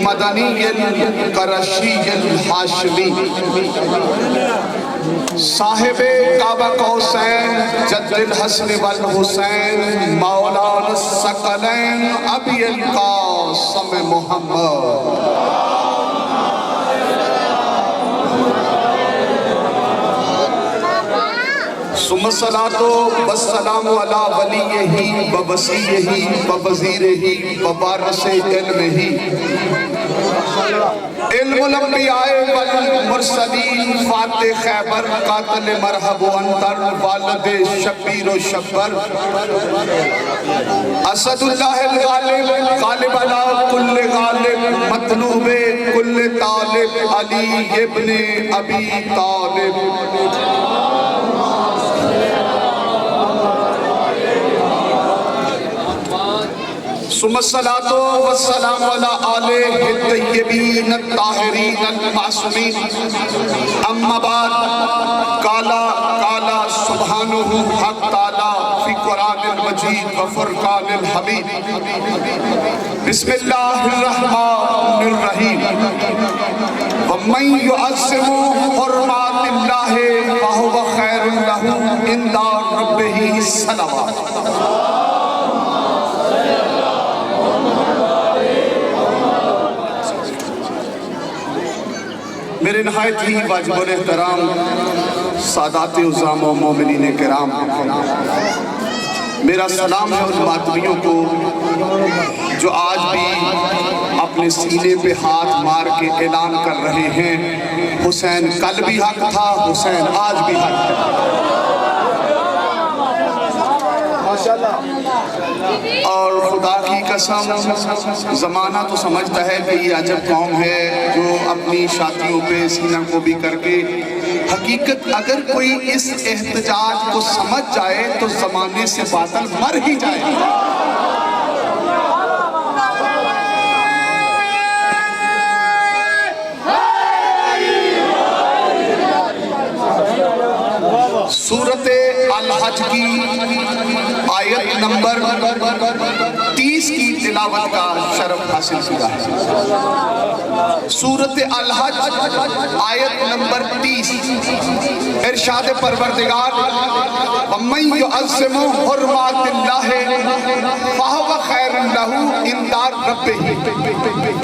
मदनी करशी हाशमी साहिबे काबा कौसैन जद्दिल हसन वल हुसैन मौलाना सकलैन अबील कासिम मोहम्मद। सुमसलातो वस्सलामु अला वलियही व वसीयही व वज़ीरही व वारिसे इल्मिही इल्मुल अंबियाए वल मुरसलीन फातिह खैबर कातिल मरहब अंतर वालिद शब्बीर व शब्बर असदुल्लाहिल गालिब गालिब अला कुल्ल गालिब मतलूबे कुल्ल तालिब अली इब्न अबी तालिब। सुमस्सलातो वस्सलामु अला आलिहि तय्यबीन ताहिरीन अल-मासूमीन अम्मा बाद काला काला सुब्हानहु हक ताला फी कुरानिल मजीद व फुरकानिल हमीद बिस्मिल्लाहिर रहमानिर रहीम व मन युअज़्ज़िमु हुर्मातिल्लाहि फहुव खैरुन लहु इंदा रब्बिही सलवात। मेरे नहायत ही वाजिबुल एहतराम सादाते उज़्ज़ाम व मोमिनीन किराम, मेरा सलाम है उन मातमियों को जो आज भी अपने सीने पे हाथ मार के ऐलान कर रहे हैं हुसैन कल भी हक था, हुसैन आज भी हक है। और खुदा की कसम ज़माना तो समझता है कि ये अजब कौम है जो अपनी शादियों पे सीना को भी करके, हकीकत अगर कोई इस एहतजाज को समझ जाए तो ज़माने से बादल मर ही जाए। सूरत अल-हज की आयत नंबर 30 की तिलावत का शरफ हासिल किया है। सूरत अल-हज आयत नंबर 30 इरशाद परवरदिगार वमन युअज़्ज़िमु हुर्मातिल्लाहि फहुव खैरुन लहु इंदा रब्बिही,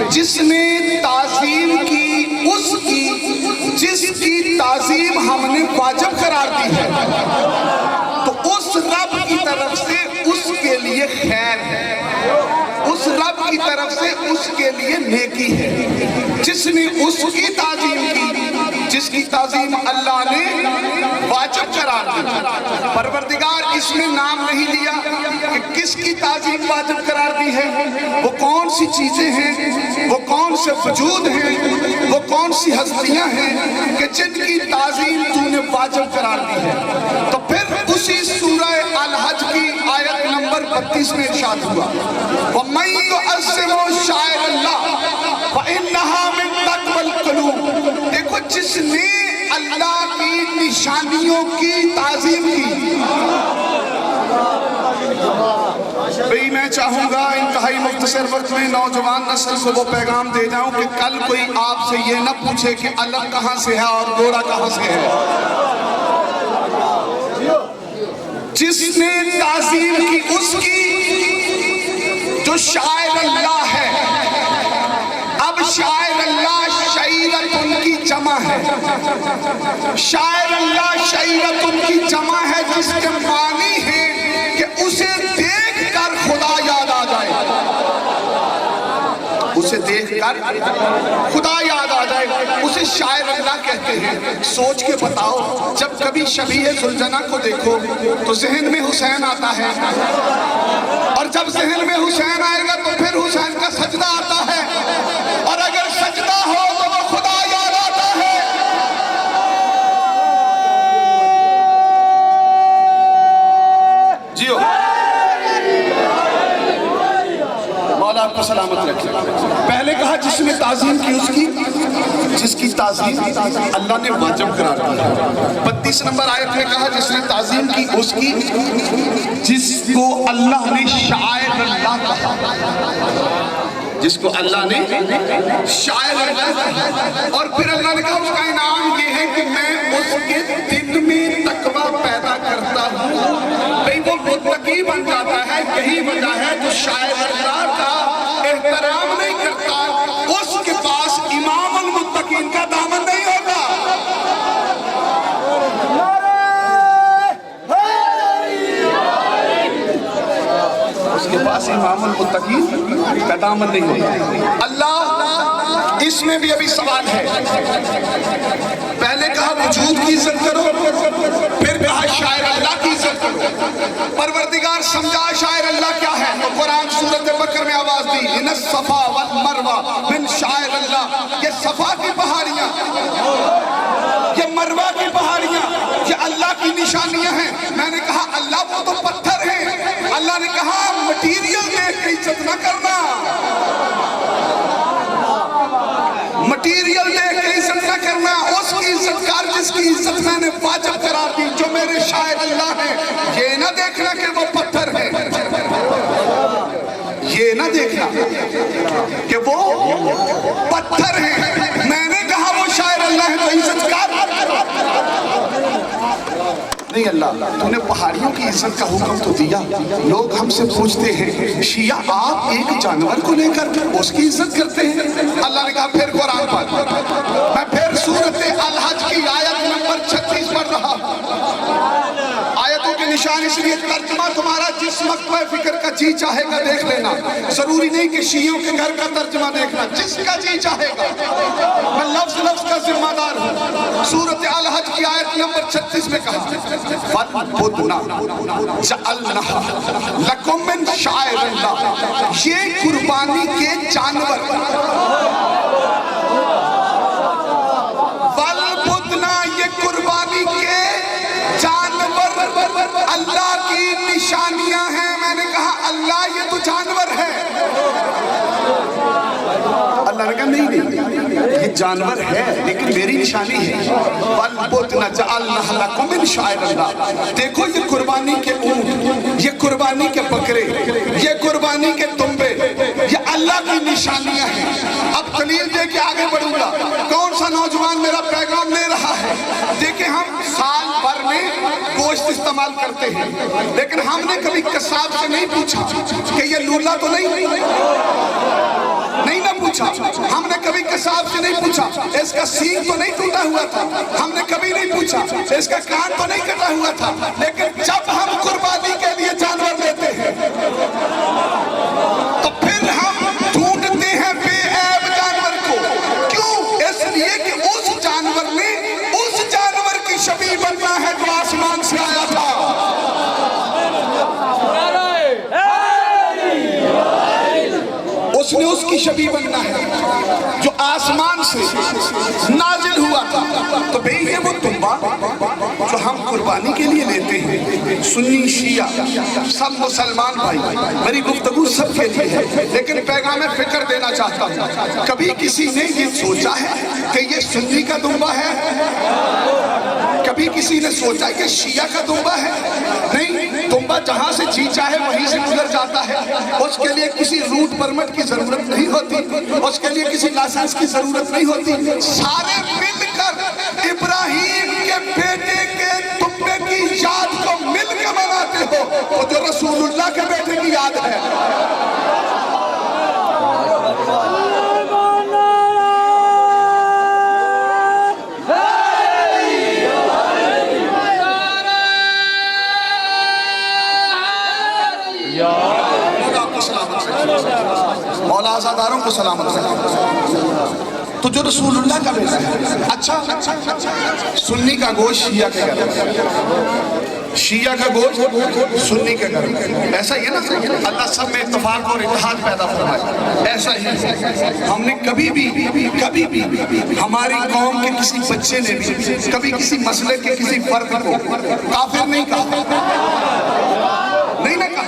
जिसने ताज़ीम की उसकी जिसकी ताज़ीम हमने वाजिब करार दी है तो उस रब की तरफ से उसके लिए खैर है, उस रब की तरफ से उसके लिए नेकी है। जिसने उसकी ताज़ीम की, जिसकी ताज़ीम अल्लाह ने वाजिब करार दी। परवरदिगार इसमें नाम नहीं लिया कि किसकी ताज़ीम वाजिब करार दी है, वो कौन सी चीजें हैं, वो कौन से वजूद हैं, वो कौन सी हस्तियां हैं कि जिनकी ताज़ीम तूने वाजिब करार दी है। तो फिर उसी सूरह अल-हज की आयत नंबर 32 में इरशाद हुआ वमन युअज़्ज़िमु शाइरल्लाह फइन्नहा मिन तक़वल क़ुलूब। देखो, जिसने अल्लाह की निशानियों की ताज़ीम की। भाई मैं चाहूंगा इंतहाई मुख्तसर वक्त में नौजवान नस्ल को वो पैगाम दे जाऊं कि कल कोई आपसे ये न पूछे कि अलग कहां से है और गोरा कहां से है। जिसने ताज़ीम की उसकी जो शायर अल्लाह है, अब शायर अल्लाह शईरत उनकी जमा है, शायर अल्लाह शईरत उनकी जमा है, जिसके मानी है कि उसे देख कर खुदा याद आ जाए, उसे देखकर खुदा याद आ जाए, उसे शायर अल्लाह कहते हैं। सोच के बताओ, जब कभी शबीह सुलझना को देखो तो जहन में हुसैन आता है, और जब जहन में हुसैन आएगा तो फिर हुसैन का सजदा आता है, और अगर सजदा हो तो वो खुदा याद आता है। जियो मौला आपको सलामत रखे। पहले कहा जिसने ताज़ीम की उसकी, जिसकी ताज़ीम अल्लाह ने वाजिब करार दी। 32 नंबर आयत में कहा जिसने ताज़ीम की उसकी, जिसको अल्लाह ने शायर अल्लाह कहा। जिसको अल्लाह ने शायर और फिर अल्लाह ने कहा उसका इनाम ये है कि मैं उसके दिल में तकवा पैदा करता हूँ, भाई वो मुत्तकी बन जाता है। यही वजह है जो शायर अल्लाह का एहतराम नहीं करता उसके पास इमामुल मुत्तकीन का दामन नहीं होता। उसके पास इमामुल मुत्तकीन का दामन नहीं होता। अल्लाह इसमें भी अभी सवाल है। पहले कहा वजूद की इज्जत करो, फिर कहा शायर अल्लाह की इज्जत करो। परवरदिगार समझा शायर अल्लाह क्या है तो कुरान सूरत बकर में आवाज दी, इनस सफा वल मरवा मिन शायर अल्लाह। ये सफा की पहाड़ियां, ये मरवा की पहाड़ियां, ये अल्लाह की निशानियां हैं। मैंने कहा अल्लाह वो तो पत्थर है। अल्लाह ने कहा मटीरियल देख के इज्जत न करना, मटीरियल देख के इज्जत न करना। उसकी इज्जत कर जिसकी इज्जत मैंने वाजिब करार दी, जो मेरे शायर अल्लाह है। ये ना देखना कि वो पत्थर है, ये ना देखना कि वो पत्थर है। मैंने कहा वो शायर अल्लाह है तो इज्जत कर। नहीं अल्लाह तूने पहाड़ियों की इज्जत का हुक्म तो दिया। लोग हमसे पूछते हैं शिया आप एक जानवर को लेकर उसकी इज्जत करते हैं। अल्लाह ने कहा फिर कुरान पढ़। मैं फिर सूरत अल हज की आयत नंबर 36 पढ़ रहा। आयतों के निशान इसलिए तर्जुमा तुम्हारा जिस मकबे फिक्र का जी चाहेगा देख लेना। जरूरी नहीं कि शियों के घर का तर्जुमा देखना, जिसका जी चाहेगा। मैं लफ्ज लफ्ज का जिम्मेदार हूँ। सूरत अल हज की आयत नंबर 36 में कहा लकुम मिन शायरिल्लाह, ये कुर्बानी के जानवर। वलबुदना, ये कुर्बानी के जानवर अल्लाह की निशानियां हैं। मैंने कहा अल्लाह ये तो जानवर है। अल्लाह ने कहा नहीं ये जानवर है लेकिन मेरी निशानी है। देखो ये कुर्बानी के ऊंट, ये कुर्बानी के बकरे, ये कुर्बानी के तुम्बे, ये अल्लाह की निशानियां हैं। अब दलील दे के आगे बढ़ूंगा। कौन सा नौजवान मेरा पैगाम ले रहा है? देखिए हम साल भर में गोश्त इस्तेमाल करते हैं, लेकिन हमने कभी कसाब से नहीं पूछा कि ये लूला तो नहीं ना पूछा। हमने कभी कसाब से नहीं पूछा इसका सींग तो नहीं टूटा हुआ था। हमने कभी नहीं पूछा इसका कान तो नहीं कटा हुआ था। लेकिन जब हम कुर्बानी के लिए जानवर लेते हैं तो फिर हम ढूंढते हैं बेऐब जानवर को। क्यों? इसलिए कि उस जानवर ने उस जानवर की शबीह बनना है जो आसमान से आया था। उसने उसकी शबीह बनना है जो आसमान से नाजिल हुआ था। तो भाई ये वो तुम्बा जो हम कुर्बानी के लिए लेते हैं, सुन्नी शिया सब मुसलमान भाई, मेरी गुफ्तगू सबके लिए है। लेकिन पैगाम फिक्र देना चाहता हूँ, कभी किसी ने ये सोचा है कि ये सुन्नी का दुम्बा है? कभी किसी ने सोचा कि शिया का दुम्बा है? नहीं, दुम्बा जहां से जी चाहे वहीं से गुजर जाता है। उसके लिए किसी रूट परमिट की जरूरत नहीं होती, उसके लिए किसी लाइसेंस की जरूरत नहीं होती। सारे मिलकर इब्राहिम के बेटे के दुम्बे की याद को मिलकर मनाते हो, वो जो रसूलुल्लाह के बेटे की याद है। मौला आज़ादारों को सलामत रखे। तो जो रसूलुल्लाह का बेटा है। अच्छा, सुन्नी का गोश्त शिया के घर, शिया का गोश्त सुन्नी के घर, ऐसा ही है ना? अल्लाह सब में इत्तेफाक और इत्तेहाद पैदा फरमाए। ऐसा ही हमने कभी भी हमारी कौम के किसी बच्चे ने भी कभी किसी मसले के किसी फर्द को काफिर नहीं कहा, नहीं ना कहा।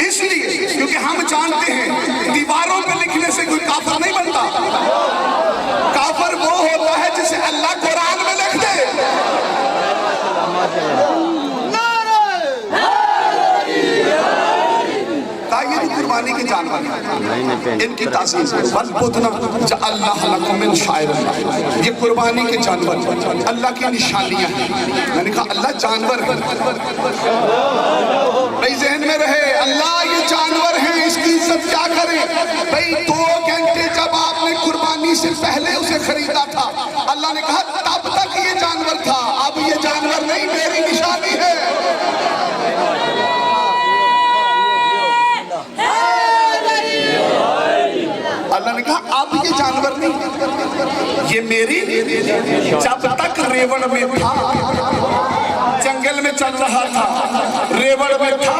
इसलिए क्योंकि हम जानते हैं दीवारों पे लिखने से कोई काफिर नहीं बनता। काफिर वो होता है जिसे अल्लाह कुरान में लिख दे। ये कुर्बानी के जानवर हैं, इनकी ताज़ीम वलबुदना जअल्नाहा लकुम मिन शाइरिल्लाह, ये कुर्बानी के जानवर अल्लाह की निशानियां हैं। मैंने कहा अल्लाह जानवर है, भाई जहन में रहे अल्लाह ये जानवर है, इसकी इज्जत क्या करें भाई। 2 घंटे जब आपने कुर्बानी से पहले उसे खरीदा था, अल्लाह ने कहा तब तक ये जानवर था, अब ये जानवर नहीं, मेरी निशानी है। अल्लाह ने कहा अब ये जानवर नहीं, ये मेरी, जब तक रेवड़ में था, जंगल में चल रहा था, रेवड़ में था,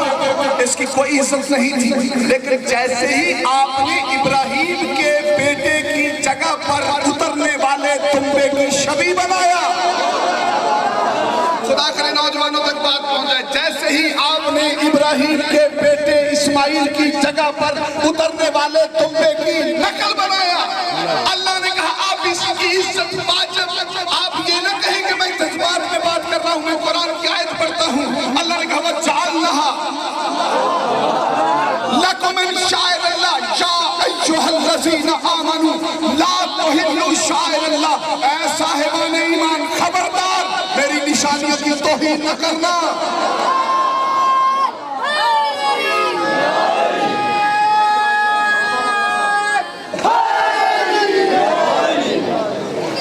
इसकी कोई इज्जत नहीं थी। लेकिन जैसे ही आपने इब्राहिम के बेटे की जगह पर उतरने वाले तुम्बे की छवि बनाया, खुदा करे नौजवानों तक बात पहुंच जाए, जैसे ही आपने इब्राहिम के बेटे इस्माइल की जगह पर उतरने वाले तुम्बे की नकल बनाया, अल्लाह ने कहा आप इसकी इज्जत वाजिब, आप ये ना कहें कि मैं जज्बात में बात कर रहा हूं, मैं कुरान की आयत पढ़ता हूं। अल्लाह ने कहा वजअल्नाहा लकुम मिन शाइरिल्लाह या अय्युहल्लज़ीना आमनू ला तुहिल्लू शाइरिल्लाह, ऐ साहिबाने ईमान खबरदार मेरी निशानियों की तौहीन न करना।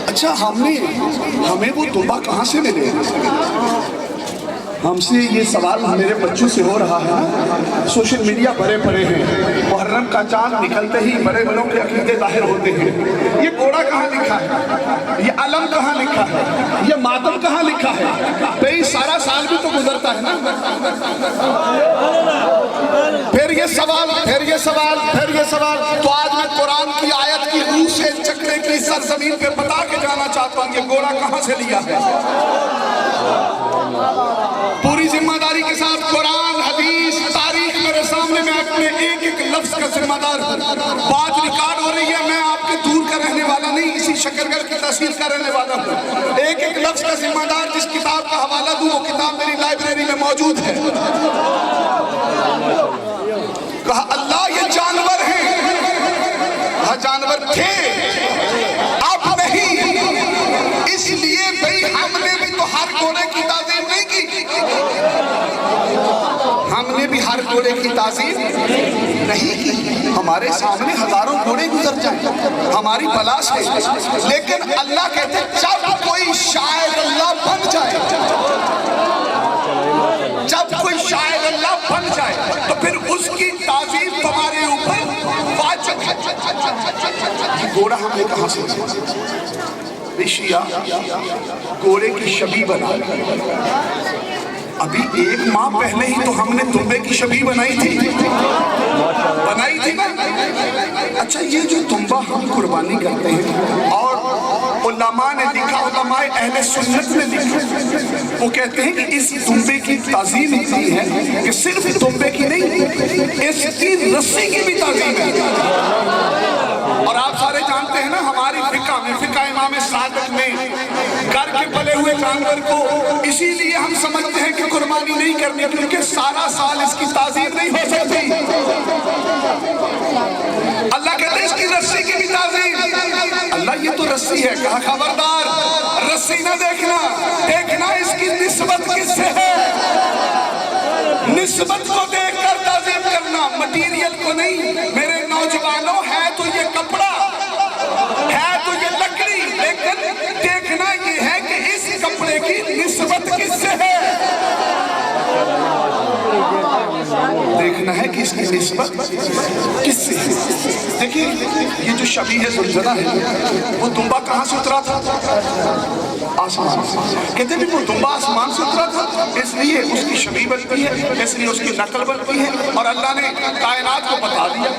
अच्छा हमें वो दुम्बा कहाँ से मिले? हमसे ये सवाल मेरे बच्चों से हो रहा है। सोशल मीडिया भरे पड़े हैं, मुहर्रम का चांद निकलते ही बड़े बड़ों के अकीदे जाहिर होते हैं। ये घोड़ा कहाँ लिखा है, ये अलम कहाँ लिखा है, ये मातम कहाँ लिखा है? भाई सारा साल भी तो गुजरता है ना। फिर ये सवाल, फिर ये सवाल, फिर ये सवाल। तो आज मैं कुरान की आयत की रूह से चक्रे की सरजमीन पे बता के जाना चाहता हूँ, ये घोड़ा कहाँ से लिया है। पूरी जिम्मेदारी के साथ कुरान, हदीस, तारीख मेरे सामने, मैं अपने एक एक लफ्ज का जिम्मेदार हूँ। बात रिकॉर्ड हो रही है, मैं आपके दूर का रहने वाला नहीं, इसी शकरगढ़ की तहसील का रहने वाला हूँ। एक एक लफ्ज का जिम्मेदार, जिस किताब का हवाला दूँ वो किताब मेरी लाइब्रेरी में मौजूद है। कहा अल्लाह ये जानवर है, कहा जानवर थे अब नहीं, इसलिए भाई हमने भी तो हर घोड़े की ताज़ीम नहीं की, हमने भी हर घोड़े की ताज़ीम नहीं की। हमारे सामने हजारों घोड़े गुजर जाएं, हमारी बला से, लेकिन अल्लाह कहते जब कोई शायर अल्लाह बन जाए, जब कोई शायर अल्लाह बन जाए तो फिर उसकी ताज़ीम तुम्हारे ऊपर वाजिब है। घोड़ा हमने कहाँ से शिया घोड़े की छवि बना, अभी 1 माह पहले ही तो हमने तुम्बे की छवि बनाई थी ना। अच्छा ये जो तुम्बा हम कुर्बानी करते हैं, और उलमा ने लिखा, उलमाए अहले सुन्नत ने लिखा, वो कहते हैं कि इस तुम्बे की ताज़ीम इतनी है कि सिर्फ तुम्बे की नहीं, इसकी रस्सी की भी ताज़ीम है। और आप सारे जानते हैं ना हमारी फिका में, फिका इमाम सादिक में, घर के पले हुए जानवर को इसीलिए हम समझते हैं कि कुर्बानी नहीं करनी, क्योंकि सारा साल इसकी ताज़ीम नहीं हो सकती। अल्लाह कहते हैं इसकी रस्सी की भी ताज़ीम। अल्लाह ये तो रस्सी है, कहा खबरदार रस्सी ना देखना, देखना इसकी निस्बत किससे है, निस्बत को देखकर ताज़ीम करना, मटीरियल को नहीं। मेरे नौजवानों, है तो ये कपड़ा, है तो ये लकड़ी, लेकिन देखना ये है कि इस कपड़े की निस्बत किससे है, देखना है कि इसकी निस्बत किससे है। देखिए ये जो शबीह ज़ुलज़ला है, वो दुम्बा कहाँ से उतरा था? आसमान से। कहते हैं वो दुम्बा आसमान से उतरा था, इसलिए उसकी छवि बनती है, इसलिए उसकी नकल बनती है, और अल्लाह ने कायनात को बता दिया।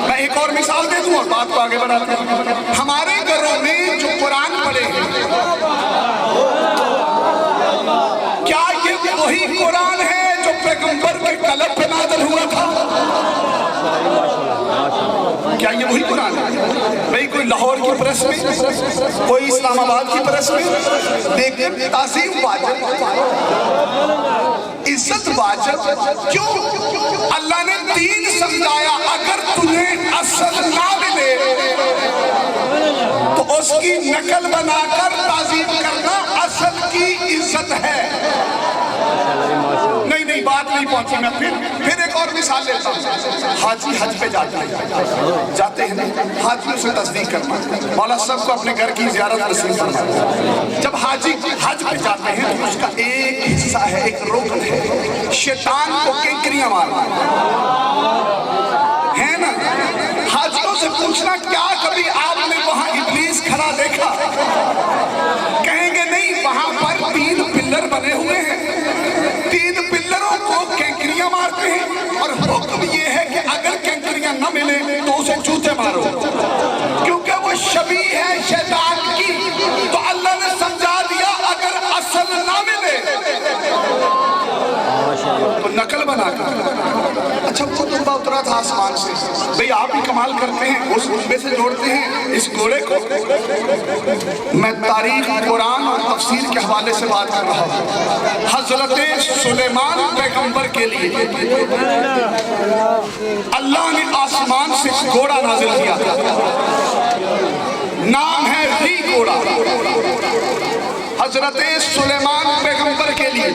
मैं एक और मिसाल दे दूं और बात को आगे बढ़ाते हैं। हमारे घरों में जो कुरान पढ़े हैं, क्या ये वही कुरान है जो पैगंबर के कलम पे नाज़िल हुआ था? क्या ये वही कुरान है? भाई कोई लाहौर की प्रेस में, कोई इस्लामाबाद की प्रेस में, लेकिन ताज़ीम वाजिब, इज्जत वाजिब क्यों? अल्लाह ने दीन समझाया, अगर तुम्हें असल ना मिले तो उसकी नकल बनाकर ताज़ीम करना असल की इज्जत है। नहीं बात नहीं पहुंची। मैं फिर एक और मिसाल लेता हूँ। हाजी हज पे जाते हैं ना, हाजियों से तस्दीक करना, मौला साहब को अपने घर की ज़ियारत नसीब करना। जब हाजी हज पे जाते हैं तो उसका एक हिस्सा है, एक रुकन है, शैतान को केकरियां मारना है ना। हाजियों से पूछना, क्या कभी आपने वहां इब्लीस खड़ा देखा? कहेंगे नहीं, वहां पर 3 पिल्लर बने हुए हैं, 3 पिल्लरों को कैंकरियां मारते हैं और हुक्म ये है कि अगर कैंकरियां न मिले तो उसे जूते मारो, क्योंकि वो शबी है शैतान की। तो अल्लाह ने समझा दिया, अगर असल ना मिले तो नकल बनाकर। अच्छा, वो कुतुबा उतरा था आसमान से, भाई आप ही कमाल करते हैं, उस कुतुबे से जोड़ते हैं इस घोड़े को। मैं तारीख, कुरान और तफसीर के हवाले से बात कर रहा हूँ। हजरत सुलेमान पैगंबर के लिए अल्लाह ने आसमान से घोड़ा नाजिल किया, नाम है री घोड़ा। हजरत सुलेमान पैगंबर के लिए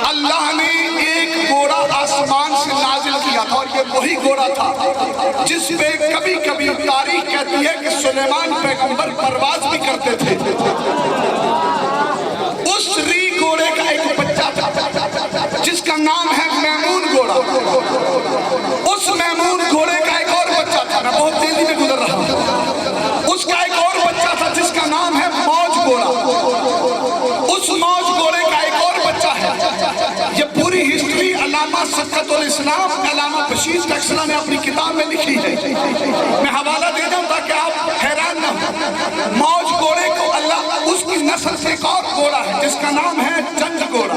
अल्लाह ने एक घोड़ा आसमान से नाजिल किया था, और ये वही घोड़ा था जिस पे कभी कभी तारीख कहती है कि सुलेमान पैगंबर परवाज भी करते थे। उस री घोड़े का एक बच्चा था जिसका नाम है मैमून घोड़ा। उस मैमून घोड़े का एक और बच्चा था, मैं बहुत तेजी में गुजर रहा हूं, उसका एक और बच्चा था जिसका नाम है मौज घोड़ा। उस मौज घोड़े का एक और बच्चा है। ये पूरी हिस्ट्री अल्लामा सक़्क़तुल इस्लाम अल्लामा बशीर टक्सला ने अपनी किताब में लिखी है। मैं हवाला दे दूं ताकि आप हैरान न हो। मौज घोड़े को अल्लाह, उसकी नस्ल से एक और घोड़ा है जिसका नाम है जंग घोड़ा।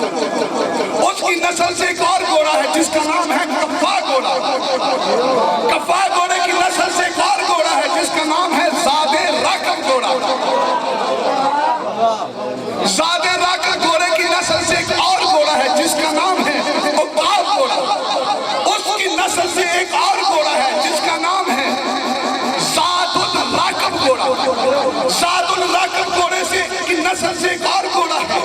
उसकी नस्ल से एक और घोड़ा है जिसका नाम है कफ़ा घोड़ा। कफ़ा घोड़े की नस्ल से एक और घोड़ा है जिसका नाम है ज़ादे राकब घोड़ा। ज़ादे राकब घोड़े की नस्ल से एक और घोड़ा है जिसका नाम है उक़ाब घोड़ा। उसकी नस्ल से एक और घोड़ा है जिसका नाम है ज़ादुल राकब घोड़ा। ज़ादुल राकब घोड़े से की नस्ल से एक और घोड़ा है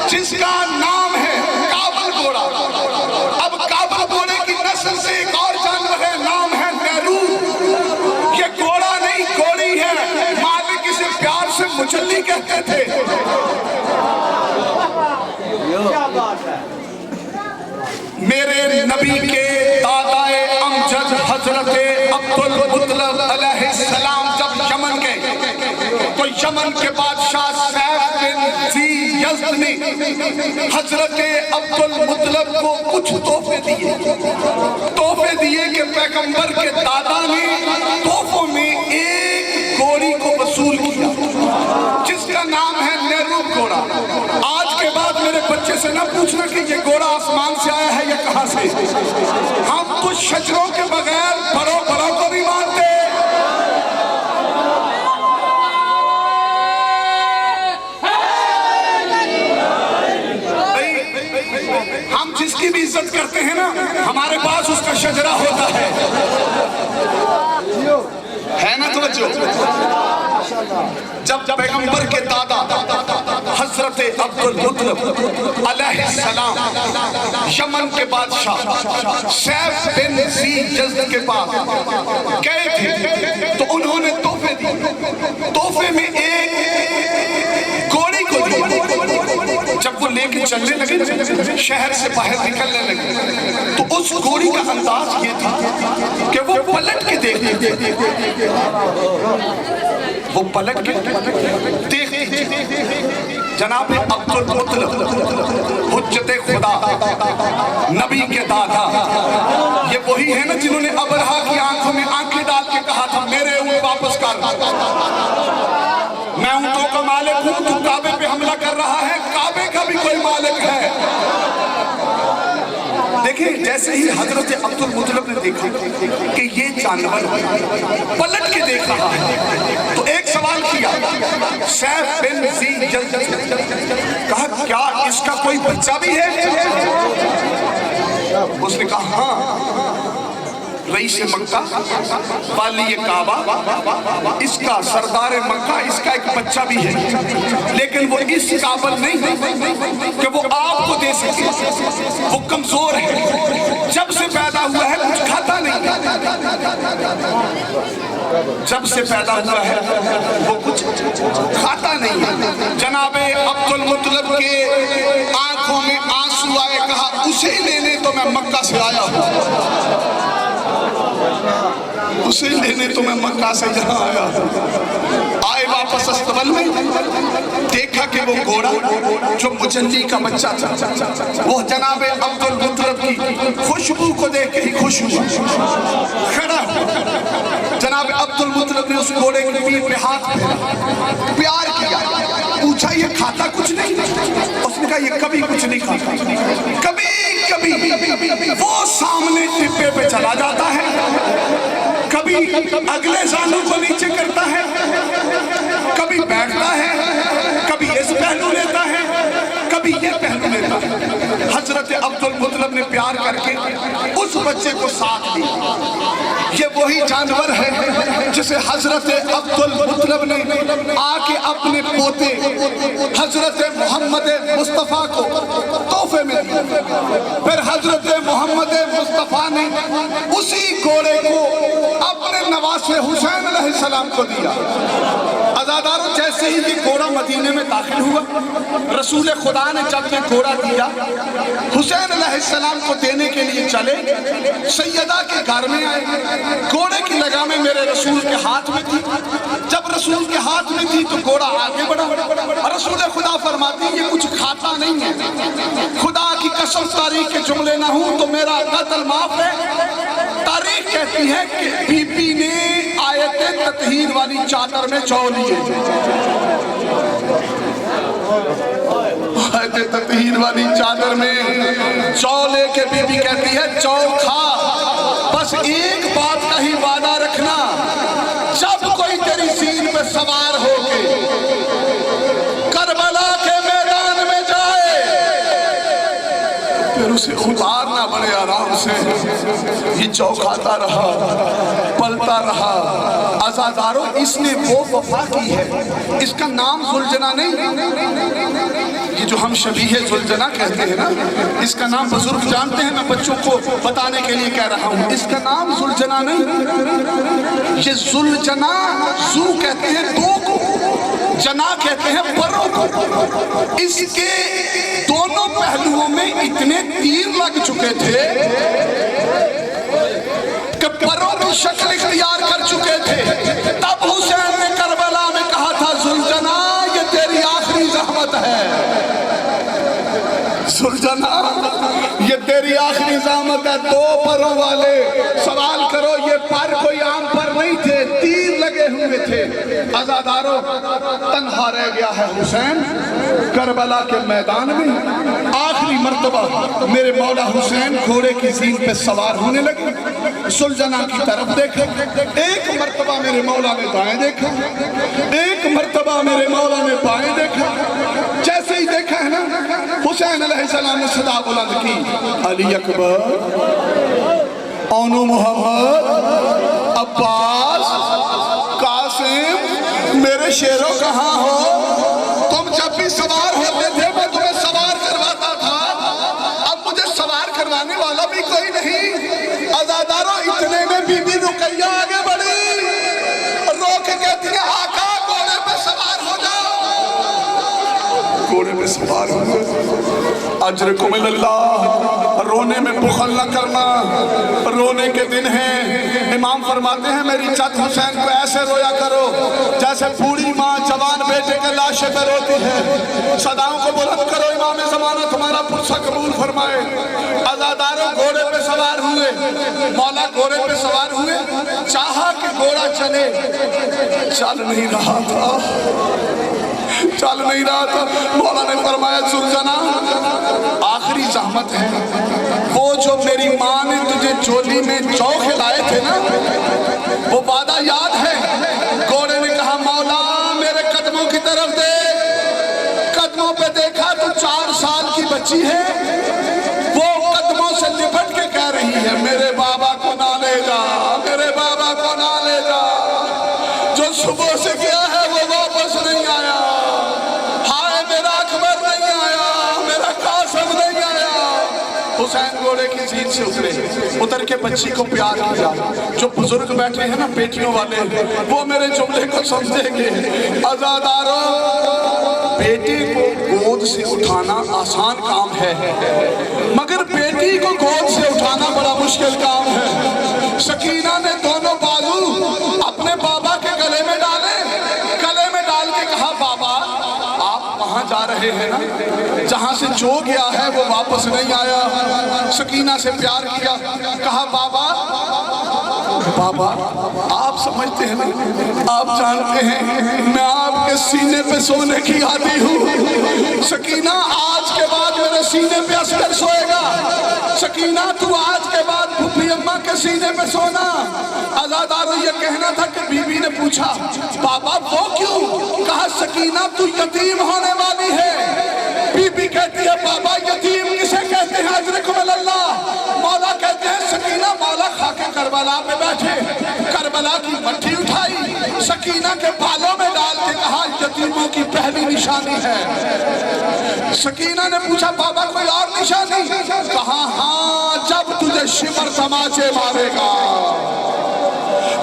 जिसका नाम है काबुल घोड़ा। अब काबुल घोड़े की नस्ल से एक और जानवर है, नाम है नेहरू। ये घोड़ा नहीं, घोड़ी है। मालिक इसे प्यार से मुचल्ली कहते थे। मेरे नबी के दादाए अमजद हजरत अब्दुल मुत्तलिब अलैहिस्सलाम जब यमन गए तो यमन के बादशाह सैफ बिन ज़ी यज़्द ने हजरत अब्दुल मुत्तलिब को कुछ तोहफे दिए कि पैगंबर के दादा ने तोहफों में एक घोड़ी को वसूल किया जिसका नाम है नेहरू घोड़ा। आज के बाद मेरे बच्चे से ना पूछना कि ये घोड़ा आसमान से आया है या कहां से। हम तो शजरों के बगैर बड़ों को नहीं मानते। हम जिसकी भी इज्जत करते हैं ना, हमारे पास उसका शजरा होता है ना तवज्जो। जब पैगंबर के दादा हजरत अब्दुल मुत्तलिब अलैहिस्सलाम यमन के बादशाह सैफ बिन ज़ी यज़्द के पास गए थे तो उन्होंने तोहफे दिए। तोहफे में एक घोड़ी को दिया। जब वो लेके चलने लगे, शहर से बाहर निकलने लगे, तो उस घोड़ी का अंदाज ये था कि वो पलट के देखती, वो पलट के देखती। जनाब अब्दुल मुत्तलिब हुज्जत खुदा, नबी के दादा, ये वही है ना जिन्होंने अबरहा की आंखों में आंखें डाल के कहा था मेरे ऊँट वापस कर, मैं ऊँटों का मालिक हूँ, तू काबे पे हमला कर रहा है, काबे का भी कोई मालिक है। देखिए, जैसे ही हजरत अब्दुल मुत्तलिब ने देखा कि ये जानवर पलट के देख रहा है तो एक सवाल किया सैफ बिन ज़ी कहा क्या इसका कोई बच्चा भी है? उसने कहा हाँ, रईस मक्का वाली काबा, इसका सरदार मक्का, इसका एक बच्चा भी है, लेकिन वो इस काबिल नहीं कि वो आपको दे सके, वो कमजोर है, जब से पैदा हुआ है कुछ खाता नहीं, जब से पैदा हुआ है वो कुछ खाता नहीं है। जनाबे अब्दुल मुत्तलिब के आंखों में आंसू आए, कहा उसे लेने तो मैं मक्का से आया हूं, उसे लेने तो मैं मक्का से यहाँ आया। आए वापस अस्तबल में, देखा कि वो घोड़ा जो मुजल्ली का बच्चा था वो जनाबे अब्दुल मुत्तलिब की खुशबू को देख के ही खुश हुआ, खड़ा हुआ। जनाबे अब्दुल मुत्तलिब ने उस घोड़े की पीठ पे हाथ फेरा, प्यार किया, पूछा ये खाता कुछ नहीं? उसने कहा ये कभी कुछ नहीं खाता, कभी कभी वो सामने टिप्पे पे चला जाता है, कभी अगले जानू को नीचे करता है, कभी बैठता है, कभी इस पहलू लेता है, कभी ये पहलू लेता है। हजरत अब्दुल मुत्तलिब ने प्यार करके उस बच्चे को साथ लिया। ये वही जानवर है जिसे हजरत अब्दुल मुत्तलिब ने आके अपने पोते हजरत मोहम्मद मुस्तफ़ा को तोहफे में दिया। फिर हजरत मोहम्मद मुस्तफ़ा ने उसी घोड़े को अपने नवासे हुसैन अलैहिस्सलाम को दिया। अज़ादारों, जैसे ही ये घोड़ा मदीने में दाखिल हुआ, रसूल खुदा ने जब ये घोड़ा दिया, हुसैन अलैहिस्सलाम को देने के लिए चले, सैयदा के घर में आए, घोड़े की लगामें मेरे रसूल के हाथ में थी। जब रसूल के हाथ में थी तो घोड़ा आगे बढ़ा, और रसूल खुदा फरमाती ये कुछ खाता नहीं है, खुदा की कसम तारीख के जुमले ना हूं तो मेरा कत्ल माफ है। तारीख कहती है कि बीबी ने आयते ततहीर वाली चादर में चौ लिए, आयते ततहीर वाली चादर में चौ लेके बीबी कहती है चौ खा, बस एक बात का ही वादा रखना, जब कोई तेरी सीन पे सवार होके करबला के मैदान में जाए फिर उसे उतारना बड़े आराम से। ये चौखाता रहा, पलता रहा। अज़ादारों, इसने वो वफा की है, इसका नाम जुलजना नहीं, ये जो हम शबीह जुलजना कहते हैं ना, इसका नाम बुजुर्ग जानते हैं, मैं बच्चों को बताने के लिए कह रहा हूँ, इसका नाम जुलजना नहीं, ये जुलजना, जू कहते हैं दो को, जना कहते हैं परों को। इसके दोनों पहलुओं में इतने तीर लग चुके थे कि परों की शक्ल इख्तियार कर चुके थे। तब हुसैन ने करबला में कहा था जुलजना ये तेरी आखिरी ज़हमत है, जुलजना ये तेरी आखिरी ज़हमत है। दो परों वाले सवाल करो, ये पर कोई आम पर नहीं थे, तीर लगे हुए थे। अज़ादारों, तन्हा रह गया है हुसैन करबला के मैदान में। आखिरी मर्तबा मेरे मौला हुसैन घोड़े की ज़ीन पे सवार होने लगे, सुलझना की तरफ देखा, एक मर्तबा मेरे मौला ने दाएं देखा, एक मर्तबा मेरे मौला ने बाएं देखा। जैसे ही देखा है ना, हुसैन अलैहिस्सलाम ने सदा बुलंद की, अली अकबर, ओनो मोहम्मद, अब्बास, कासिम, मेरे शेरों कहाँ हो? तुम जब भी सवार होते थे मैं तुम्हें सवार करवाता था, अब मुझे सवार करवाने वाला भी कोई नहीं। अज़ादारों, इतने में बीबी रुकैया आगे बढ़ी, रोक कहती है आका घोड़े पे सवार हो जाओ। घोड़े पे सवार हो जाओ, अजरकुम इल्लाह, रोने में बुखल न करना, रोने के दिन हैं। इमाम फरमाते हैं मेरी चत हुसैन को ऐसे रोया करो जैसे बूढ़ी माँ जवान बेटे के लाशे पे रोती है। सदाओं को बुलंद करो, इमाम ज़माना तुम्हारा पुरसा कबूल फरमाए। अज़ादारों, घोड़े पे सवार हुए, मौला घोड़े पे सवार हुए, चाहा कि घोड़ा चले, चल नहीं रहा था, चल नहीं रहा था। मौला ने फरमाया सुलझना आखिरी ज़हमत है, वो जो मेरी माँ ने तुझे चोली में चौ खिलाए थे ना, वो वादा याद है? घोड़े ने कहा मौला मेरे कदम कदमों की तरफ देख, कदमों पे देखा तो 4 साल की बच्ची है, वो कदमों से लिपट के कह रही है मेरे बाबा को ना ले जा, मेरे बाबा को ना ले जा। जो सुबह से गया है वो वापस नहीं आया, हाय मेरा अकबर नहीं आया, मेरा कासिम नहीं आया। हुसैन घोड़े की जीत से उतरे, उतर के बच्ची को प्यार किया। जो बुजुर्ग बैठे हैं ना बेटियों वाले, वो मेरे जुमले को समझेंगे। आजादारों, बेटे को गोद से उठाना आसान काम है, मगर बेटी को गोद से उठाना बड़ा मुश्किल काम है। सकीना ने दोनों बाजू अपने बाबा के गले में डाले, गले में डाल के कहा बाबा आप वहां जा रहे हैं ना, जहां से जो गया है वो वापस नहीं आया। सकीना से प्यार किया, कहा बाबा बाबा आप समझते हैं ना, आप जानते हैं मैं आपके सीने पे सोने की आदी हूँ। सकीना आज के बाद मेरे सीने पे अस्कर सोएगा। सकीना तू आज के बाद फूफी अम्मा के सीने पे सोना। आजादारों ये कहना था कि बीबी ने पूछा बाबा वो क्यों? कहा सकीना तू यतीम होने वाली है। बीबी कहती है बाबा यतीम किसे कहते हैं? अजरकुमुल्लाह। मौला कहते हैं सकीना मौला खा के करबला पे बैठे, करबला की मट्टी उठाई, सकीना के बालों में डाल के कहा यतीमों की पहली निशानी है। सकीना ने पूछा बाबा कोई और निशानी? कहा हाँ, जब तुझे शिमर तमाचे मारेगा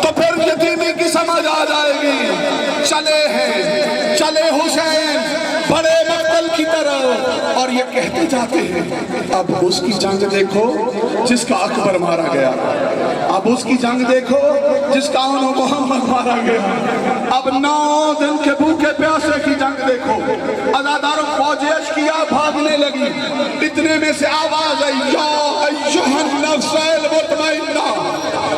तो फिर यतीमी की समझ आ जाएगी। चले हैं, चले हुसैन बड़े मकतल की तरफ, और ये कहते जाते हैं अब उसकी जंग देखो जिसका अकबर मारा गया, अब उसकी जंग देखो जिसका मोहम्मद मारा गया। अब 9 दिन के भूखे प्यासे की जंग देखो। अज़ादारों फौज किया भागने लगी, इतने में से आवाज आई या अय्युहन नफ्सल मुतमइन्ना,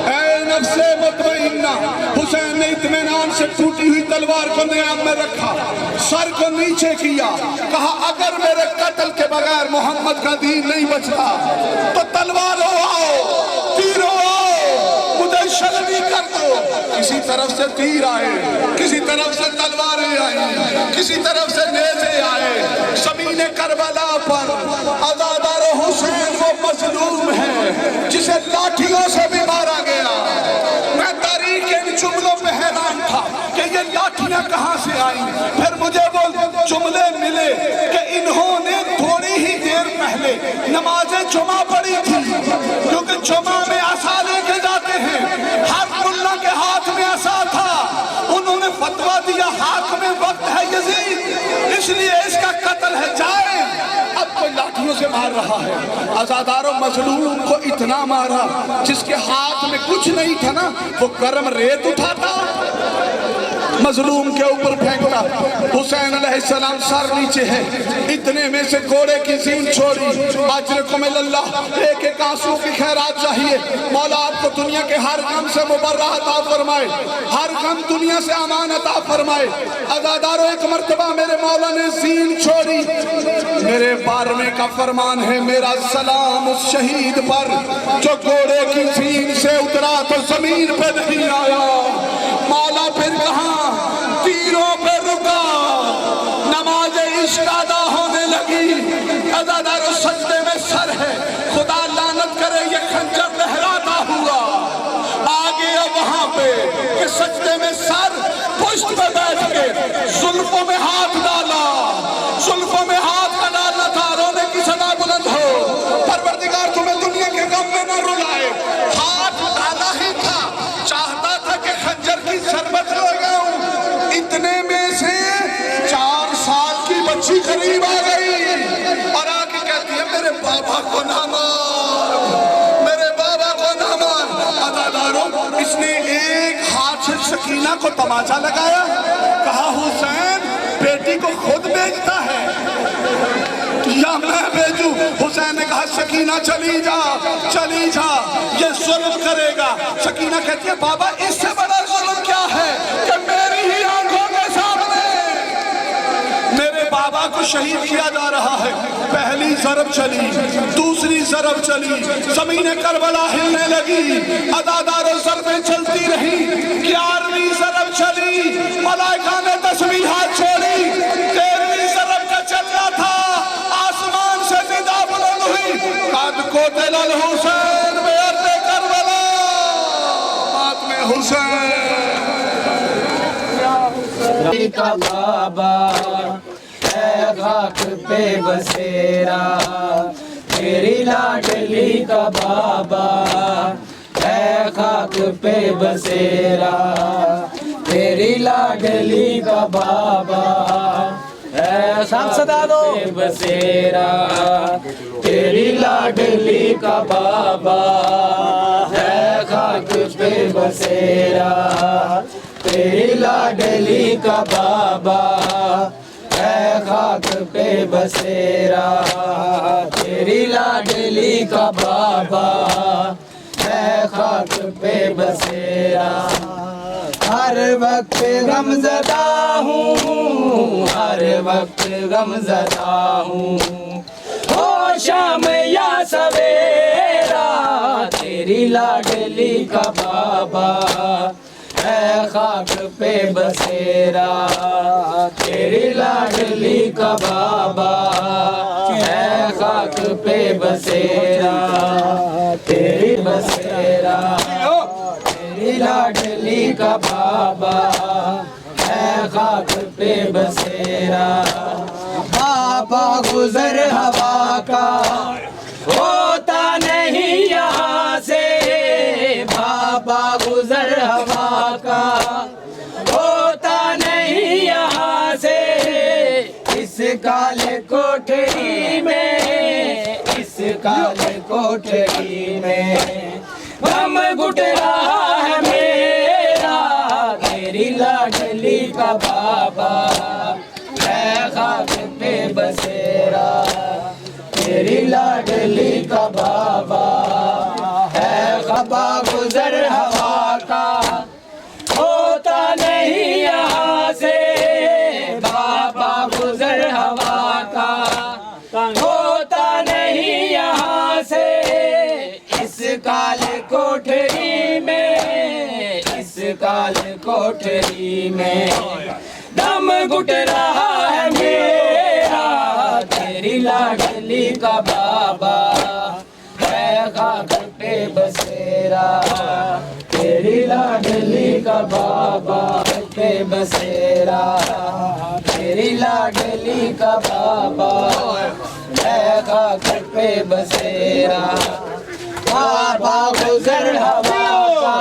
ऐ नफ्से मुतमइन्ना। हुसैन ने इत्मीनान से टूटी हुई तलवार को नियाम में रखा, सर को नीचे किया, कहा अगर मेरे कत्ल के बगैर मोहम्मद का दीन नहीं बचता तो तलवारों आओ, तीरों आओ, मुझे शर्मी कर दो। किसी तरफ से तीर आए, किसी तरफ से तलवारें आई, किसी तरफ से नेज़े आए। ज़मीन करबला पर आज़ादारो हुसैन वो मजलूम है जिसे लाठियों से भी मारा गया। मैं तारीख के इन जुमलों पे हैरान था कि ये लाठियां कहां से आई। फिर मुझे वो जुमले मिले कि इन्होंने थोड़ी ही देर पहले नमाज जुमा पढ़ी थी, क्योंकि जुमा में असा लेके जाते हैं। हर मुल्ला के हाथ में असा था, उन्होंने फतवा दिया हाथ में वक्त है यजीद, इसलिए इसका कत्ल है जाए। अब कोई लाठियों से मार रहा है। आज़ादारों मजलूम को इतना मारा जिसके हाथ में कुछ नहीं था ना, वो गर्म रेत उठाता मजलूम के ऊपर फेंकता। हुसैन अलैहिस्सलाम सर नीचे है, इतने में से घोड़े की सीन छोड़ी। अजरकुमुल्लाह, एक एक आंसू की खैरात चाहिए। मौला आपको दुनिया के हर गम से मुबर्रा अता फरमाए, हर गम दुनिया से अमान अता फरमाए। अज़ादारों एक मर्तबा मेरे मौला ने सीन छोड़ी। मेरे 12वें का फरमान है मेरा सलाम उस शहीद पर जो घोड़े की सीन से उतरा तो जमीन पे नहीं आया। मौला फिर कहा तीरों पे रुका, नमाज इश्क अदा होने लगी। अज़ादारों सजदे में सर है, खुदा लानत करे ये खंजर लहराता हुआ आ गया वहां पे कि सजदे में सर, पुष्ट पे बैठ के जुल्फों में हाथ डाला, जुल्फों में हाथ का डालना था। रोने की सदा बुलंद हो, परवरदिगार तुम्हें दुनिया के गम में न रुलाए। हाथ डाला ही था, चाहता था कि खंजर की शरबत ले गया। इतने में से 4 साल की बच्ची करीब आ गई और आके कहती है मेरे बाबा को ना मार, मेरे बाबा को ना मार। अज़ादारों इसने एक हाथ से सकीना को तमाचा लगाया, कहा हुसैन बेटी को खुद बेचता है या मैं भेजूं? हुसैन ने कहा सकीना चली जा, चली जा, ये जुल्म करेगा। सकीना कहती है बाबा इससे बड़ा जुल्म क्या है कि मेरी ही आंखों के सामने मेरे बाबा को शहीद किया जा रहा है। पहली ज़रब चली, दूसरी ज़रब चली, ज़मीन करबला हिलने लगी। अज़ादारों ज़रबें चलती रही, 11वीं ज़रब चली, मलाइका ने 10वीं हाथ का बाबा है खाक पे बसेरा, तेरी लाडली का बाबा है खाक पे बसेरा, तेरी लाडली का बाबा है सदा दो बसेरा, तेरी लाडली का बाबा है खाक पे बसेरा, तेरी लाडली का बाबा है खाक पे बसेरा, तेरी लाडली का बाबा है खाक पे बसेरा। हर वक्त गमज़दा हूँ, हर वक्त गमज़दा हूँ, हो शाम या सवेरा, तेरी लाडली का बाबा है खाक पे बसेरा, तेरी लाडली का बाबा है खाक पे बसेरा, तेरी बसेरा, तेरी लाडली का बाबा है खाक पे बसेरा। बाबा गुजर हवा का होता नहीं यहाँ से, बाबा गुजर हवा का होता नहीं यहाँ से, इस काले कोठरी में, इस काले कोठरी में गम घुट रहा है मेरा, तेरी लाडली का बाबा है खाक पे बसेरा, तेरी लाडली का बाबा है खबा गुजर हवा का होता नहीं यहाँ से, बाबा गुजर हवा का होता नहीं यहाँ से, इस काले कोठरी में, इस काले कोठरी में दम घुट रहा है मेरा, तेरी लाडली का बाबा है खाक पे बसेरा, तेरी लाडली का बाबा पे बसेरा, तेरी लाडली का बाबा है खाक पे बसेरा। बाबा गुजर हवा का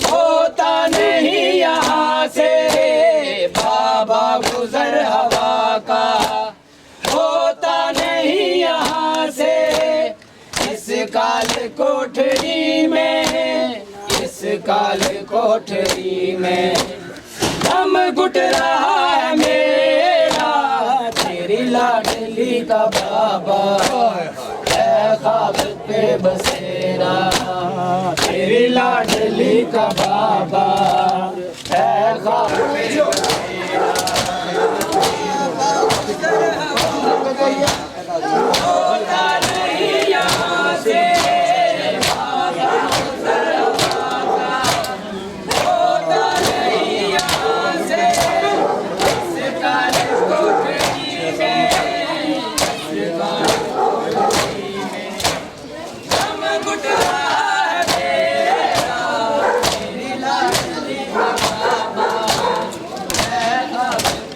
होता नहीं यहाँ से, बाबा गुजर हवा का होता नहीं यहाँ से, इस काले कोठरी में, इस काले कोठरी में दम घुट रहा है मेरा, तेरी लाडली का बाबा है खाक पे बसेरा, तेरी लाडली का बाबा है खाक पे बसेरा। होता नहीं यहाँ से, बाबा गुजर हवा का होता नहीं यहाँ से, इस काले कोठरी में, इस काले कोठरी में दम घुट रहा है मेरा, तेरी लाडली का बाबा है खाक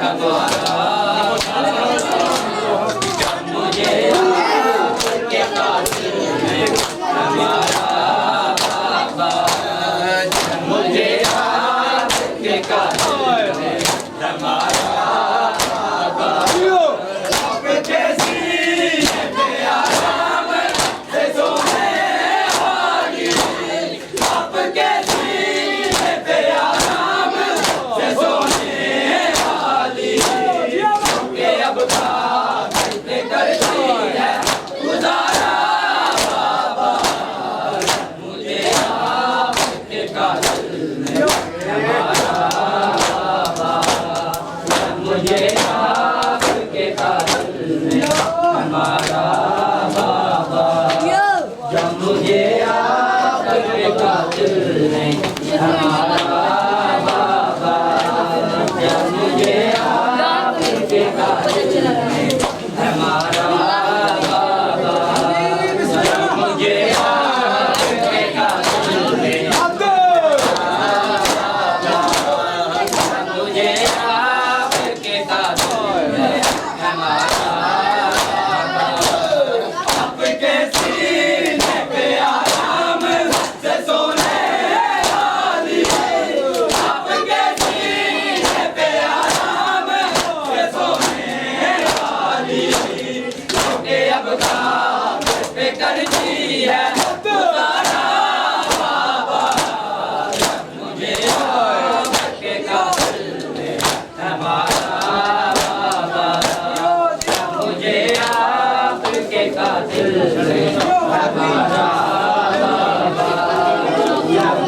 हमारा हमारा बाबा जब मुझे आपके कातिल नहीं हमारा बाबा जब मुझे आपके कातिल नहीं हमारा बाबा जब मुझे आपके कातिल नहीं मुझे आपके कातिल नहीं हमारा आपके सीने पे आराम से सोने वाली आपके सीने पे आराम से सोने वाली क्योंकि अब काम पे करती है तुम्हारा बाबा मुझे आपके कातिल ने हमारा बाबा मुझे आपके कातिल ने हमारा बाबा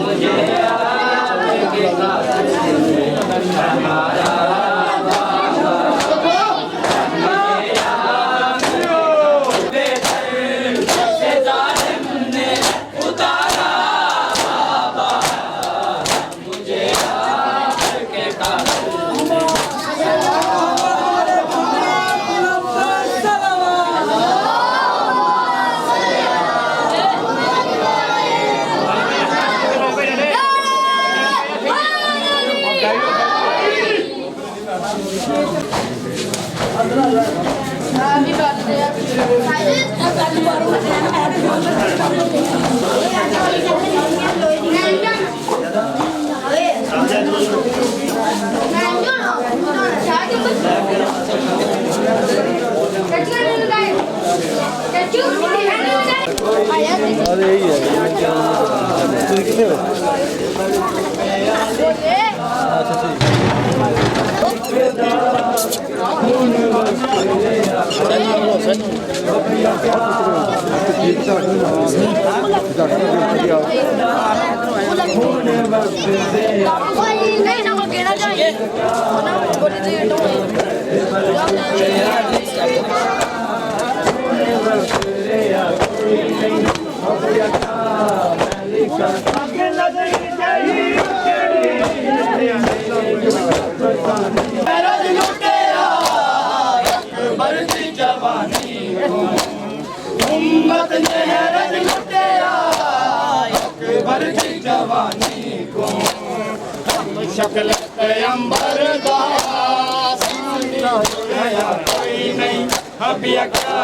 मुझे आपके कातिल ने हमारा उम्मत ने रज लुटेरा अकबर की जवानी को शक्ल पैगंबर दा कोई नहीं अभी क्या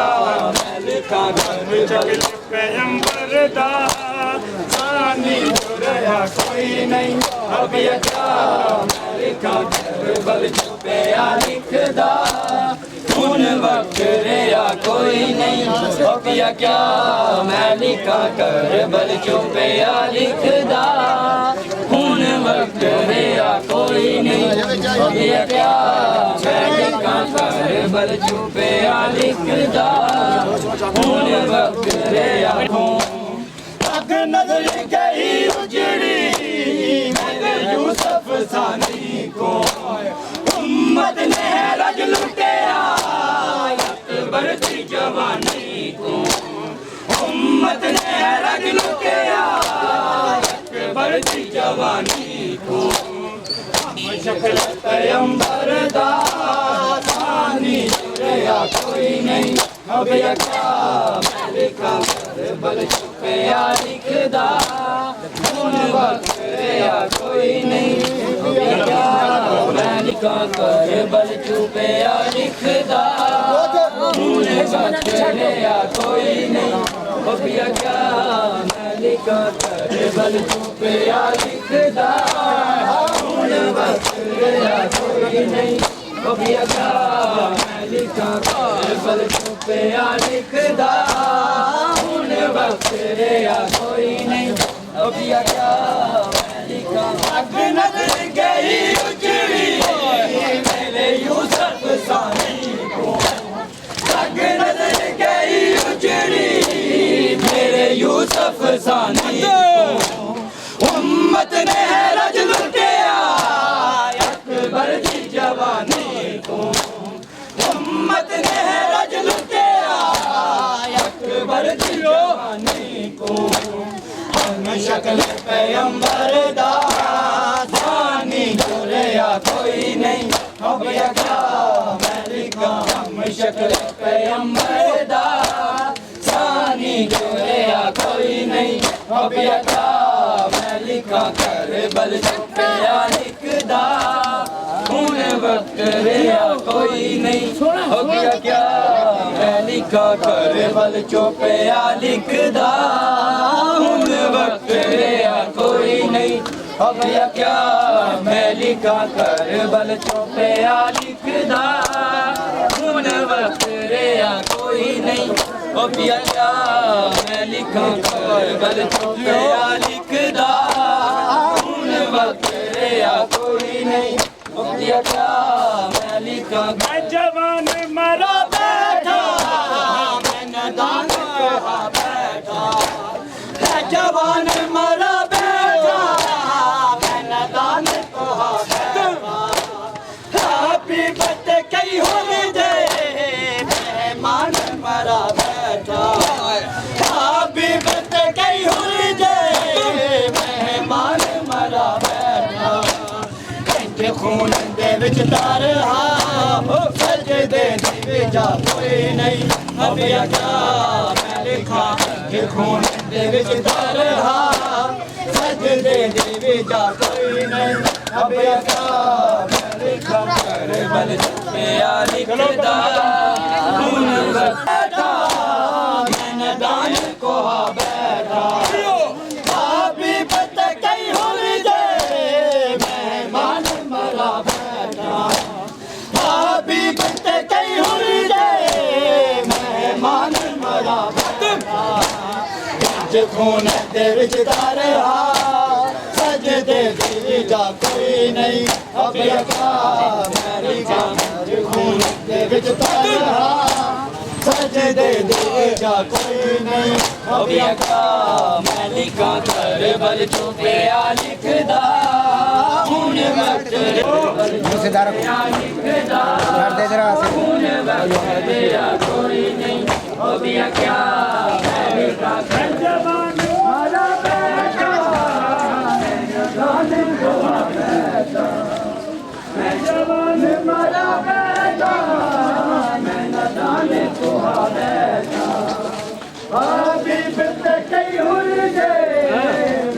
मैं लिखा कर शक्ल पैगंबर दा सानी जुड़या कोई नहीं अभी क्या मैं लिखा कर बल छुपे लिखदा उन वक्त रेया कोई नहीं अबिया क्या मैं लिखा कर बल चुपया लिखदा उन वक्त रेया कोई नहीं अबिया क्या मैं लिखा कर बल चुपया लिखदा उन वक्त रेया अग नजर गई उजड़ी मेरे यूसुफ सानी को उम्मत ने रज लुटेया अकबर की जवानी को उम्मत ने रज लुटेया अकबर की जवानी को शक्ल पैगंबर दा सानी जुड़या कोई नहीं अब क्या मैं लिखा बल छुपया लिखदा उन वक्त रेया कोई नहीं क्या मैं लिखा कर बल छुपया लिखदा उन वक्त रेया कोई नहीं अबिया क्या मैं लिखा कर बल छुपया लिखदा उन वक्त रेया कोई नहीं अबिया क्या मैं लिखा कर बल छुपया लिखदा उन वक्त रेया कोई नहीं अबिया क्या मैं लिखा अग नजर गई उजड़ी मेरे यूसुफ सानी को अग नजर गई उजड़ी मेरे यूसुफ सानी को उम्मत ने रज लुटेया अकबर की जवानी को उम्मत ने रज लुटेया पैगंबर दा सानी जुड़या कोई नहीं अब क्या मैं लिखा हम शक्ल पैगंबर दा सानी जुड़या कोई नहीं अब क्या मैं लिखा कर बल चुपया लिखदा हुन वक्त रहा कोई नहीं अब क्या मैं लिखा कर बल चुपया लिखदा हुन वक्त रहा कोई नहीं अब क्या मैं लिखा कर बल चुपया लिखदा हुन वक्त रहा कोई नहीं अब क्या मैं लिखा कर बल चुपया लिखदा हुन वक्त रहा कोई नहीं अब क्या मैं लिखा मैं जवान मरा बैठा मैं नदान कहा बैठा मैं जवान मरा बैठा मैं नदान कहा बैठा हैप्पी बर्थडे कई हॉलीडे मेहमान मरा बैठा हैप्पी बर्थडे कई हॉलीडे मेहमान मरा बैठा इंज खून दे विच तारहा सजदे दी विचा कोई नहीं अब क्या मैं लिखा इंज खून दे विच तारहा सजदे दी विचा कोई नहीं अब क्या मैं लिखा कर बल चुपया लिखदा हुन बैठा मैं नदान को बैठा हैप्पी बर्थडे कई हॉलीडे मेहमान मरा बैठा हैप्पी बर्थडे कई हॉलीडे मेहमान मरा बैठा इंज खून दे विच तारहा सजदे दी विचा कोई नहीं अब क्या मैं लिखा इंज खून दे विच तारहा सजदे दी विचा कोई नहीं अब क्या मैं लिखा कर बल चुपया लिखदा हुन वक्त चुपया लिखदा हुन वक्त रहा कोई नहीं अब क्या मैं लिखा कर जवान मरा बैठा मैं नदान को बैठा मैं जवान मरा बैठा मैं नदान को बैठा हैप्पी बर्थडे कई हॉलीडे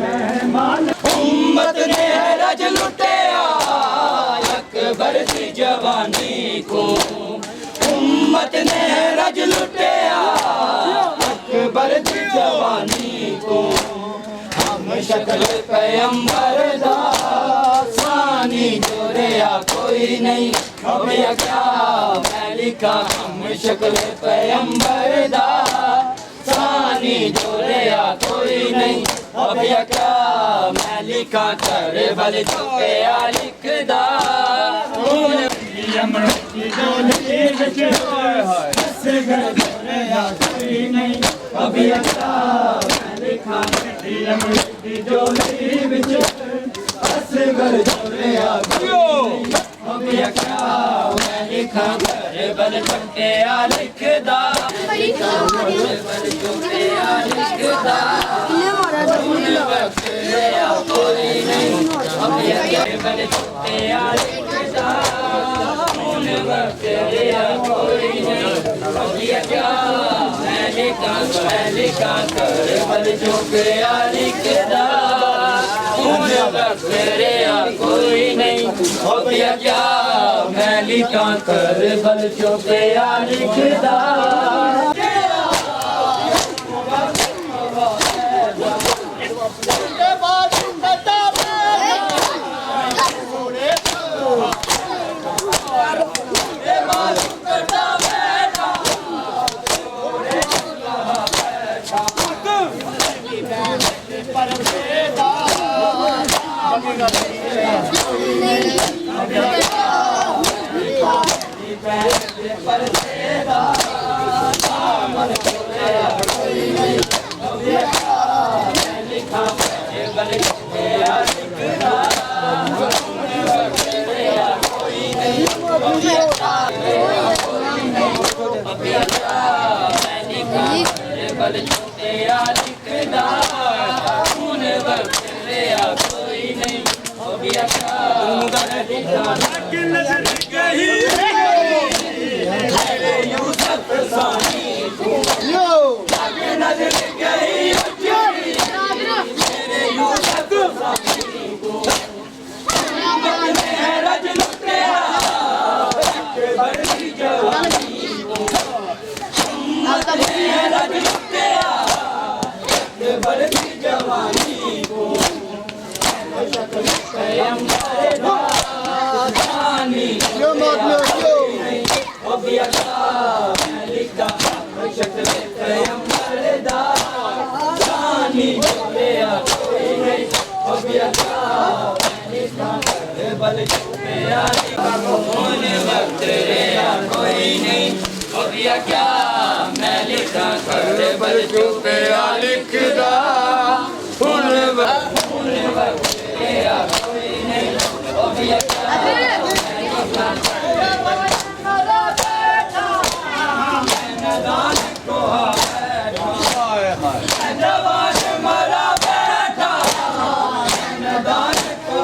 मेहमान उम्मत ने रज लुटिया अकबर की जवानी को उम्मत ने रज लुटिया अकबर की जवानी को हम शक्ल पैगंबर दा सानी जोड़या कोई नहीं अब क्या मैं लिखा हम शक्ल पैगंबर दा सानी जोड़या कोई नहीं अब क्या मैं लिखा कर बल चुपया लिखदा हुन अमृत डोली विच असगर जोड़या कोई नहीं अब क्या मैं लिखा अमृत डोली विच असगर जोड़या कोई नहीं अब क्या मैं लिखा कर बल चुपया लिखदा बल चुपया लिखदा हुन वक्त रहा कोई नहीं अब क्या बल चुपया लिखदा हुन वक्त रहा कोई नहीं अब क्या मैं लिखा कर बल चुपया लिखदा हुन वक्त रहा कोई नहीं अब क्या मैं लिखा कर बल चुपया लिखदा बल चुटिया लिखदा हुन वक्त छोड़िया कोई नहीं हो गया क्या लग नजर गई तेरे यूसुफ सानी को लग नजर गई तेरे यूसुफ सानी को है रज लुटेरा बड़ी जवानी को है रज लुटेरा बड़ी जवानी को पैगंबरानी हो गया क्या मैं लिखा शक्ल पैगंबरानी छोड़िया कोई नहीं हो गया क्या बल मेरा होने वक्त रेया कोई नहीं हो गया क्या मैं लिखा कर बल चुपया लिखदा होने वक्त रेया कोई नहीं हो गया क्या मैदान को जवान मरा बैठा मैदान को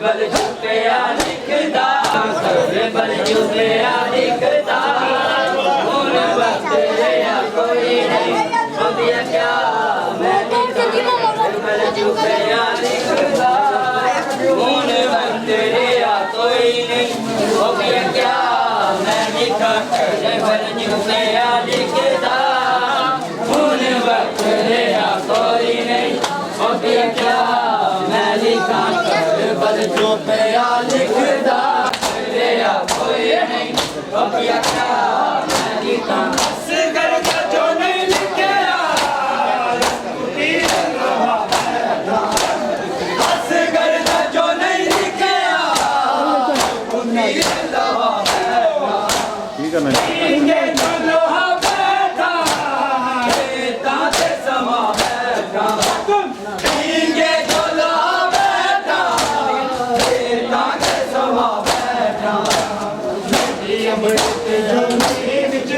बल झुकया लिखदा करे बल चुपे लिखदा हुन वक्त रहा कोई नहीं हो गया क्या मैं लिखा करे बल चुपे लिखदा रहा कोई नहीं हो गया क्या मैं लिखा असगर का जो नहीं लिखा असगर का जो नहीं लिखा इंगे जो लोहा बैठा रेता से समा बैठा इंगे जो लोहा बैठा रेता से समा बैठा अमृत जो नींद च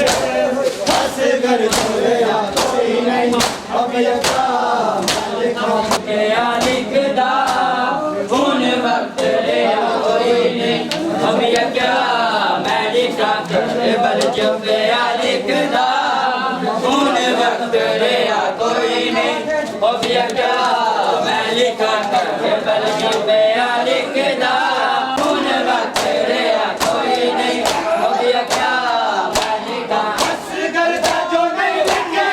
असगर छोड़या कोई नहीं अब यका लिखा के लिखदा हुन वक्त रहा कोई नहीं अब यका बल चुपे लिखदा हुन वक्त रहा कोई नहीं हो गया क्या मैं लिखा कर बल चुपे लिखदा हुन वक्त रहा कोई नहीं हो गया क्या मैं लिखा असगर का जो नहीं लिखा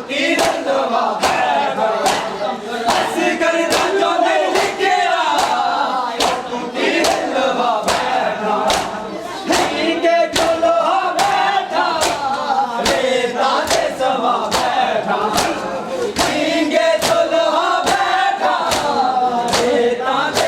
तीर दवा असगर का जो नहीं लिखा तीर दवा असगर का जो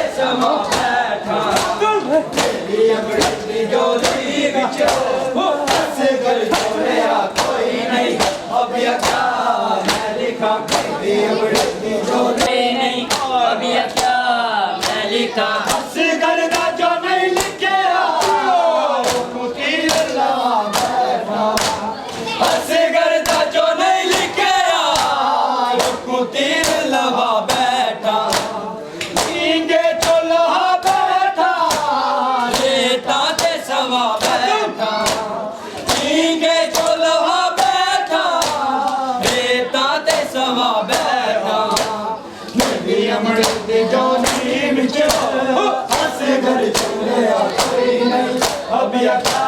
नहीं लिखा असगर का जो नहीं लिखा तीर लवा बैठा इंगे जो लोहा बैठा रेता ते सवा बैठा इंगे जो लोहा बैठा रेता ते सवा बैठा अमृत जो नीम जो असगर छोड़या कोई नहीं अब यका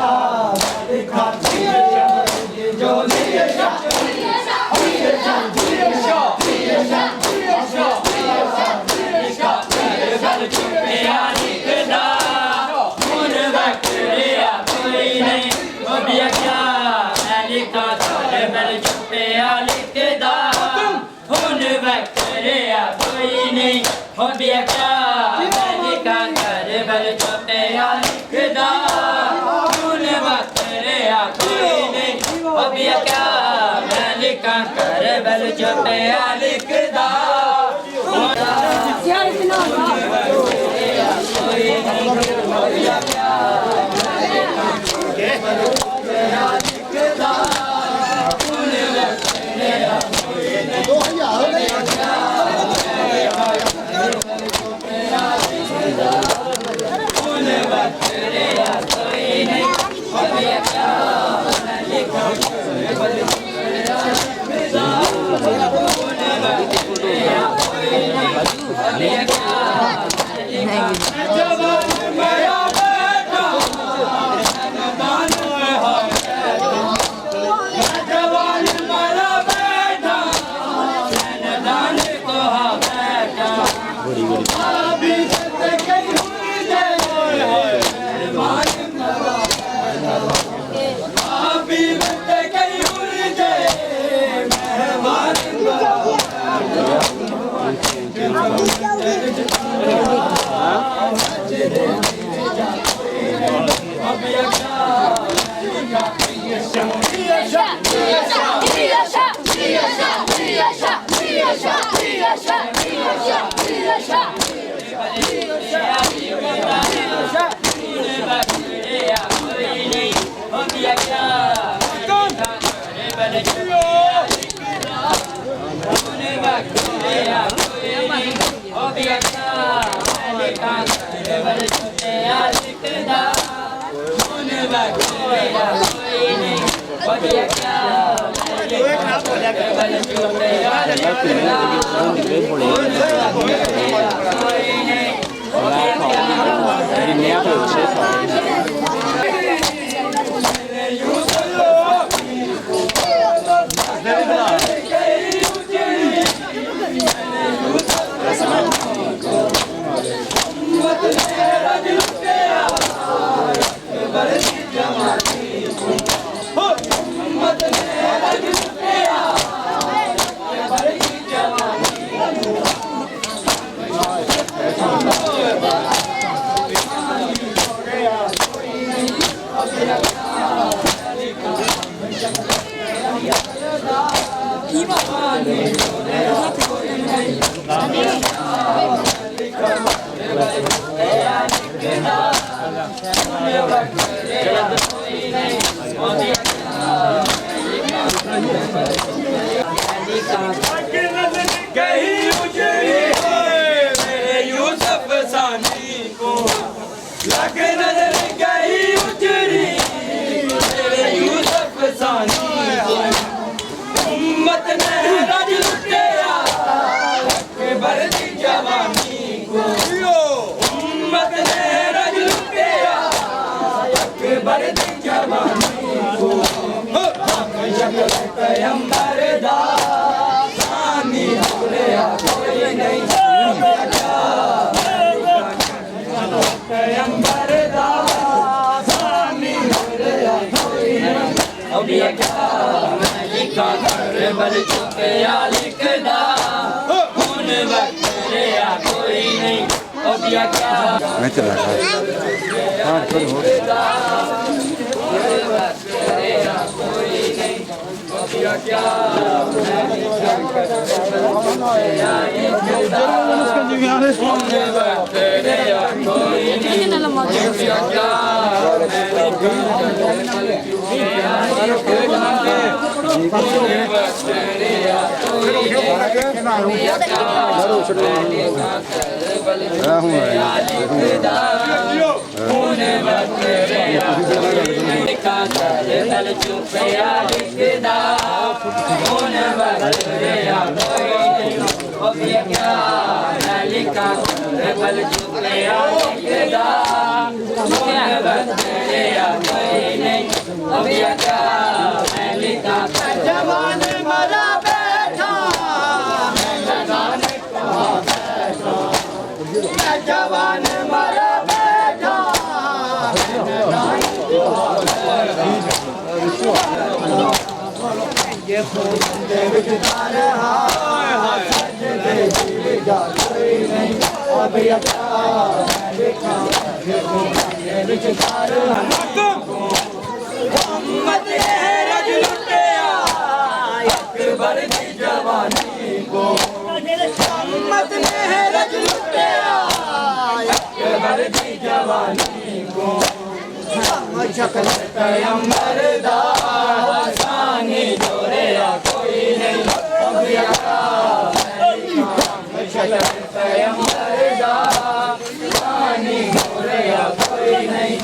लिखा जो बल चुपे लिखदा हुन वक्त रहा कोई नहीं हो गया क्या मैं लिखा करे बल चुपे लिखदा हुन वक्त रहा कोई नहीं हो गया क्या मैं लिखा करे बल चुपे लिखदा हुन वक्त रहा कोई नहीं हो गया क्या मैं लिखा करे बल चुपे लिखदा गई उजड़ी मेरे यूसुफ सानी को लग नजर गई उजड़ी मेरे यूसुफ सानी को उम्मत ने रज लुटिया अकबर दी जवानी को उम्मत ने रज लुटिया अकबर दी जवानी को शक्ल पैगंबर दा सानी दुनिया कोई नहीं पैगंबर दा सानी दुनिया कोई नहीं अब ये क्या मैं लिखा कर बल चुकिया लिखदा हुन वक्त रिया कोई नहीं अब ये क्या मैं चला हाँ चल हो क्या जवान मरा बैठा जवान मरा बैठा ये उम्मत रज लुटिया अकबर दी जवानी को उम्मत ने रज लुटिया अकबर दी जवानी को शक्ल पैगंबर दा सानी जोड़िया कोई नहीं शक्ल पैगंबर दा सानी जोड़िया कोई नहीं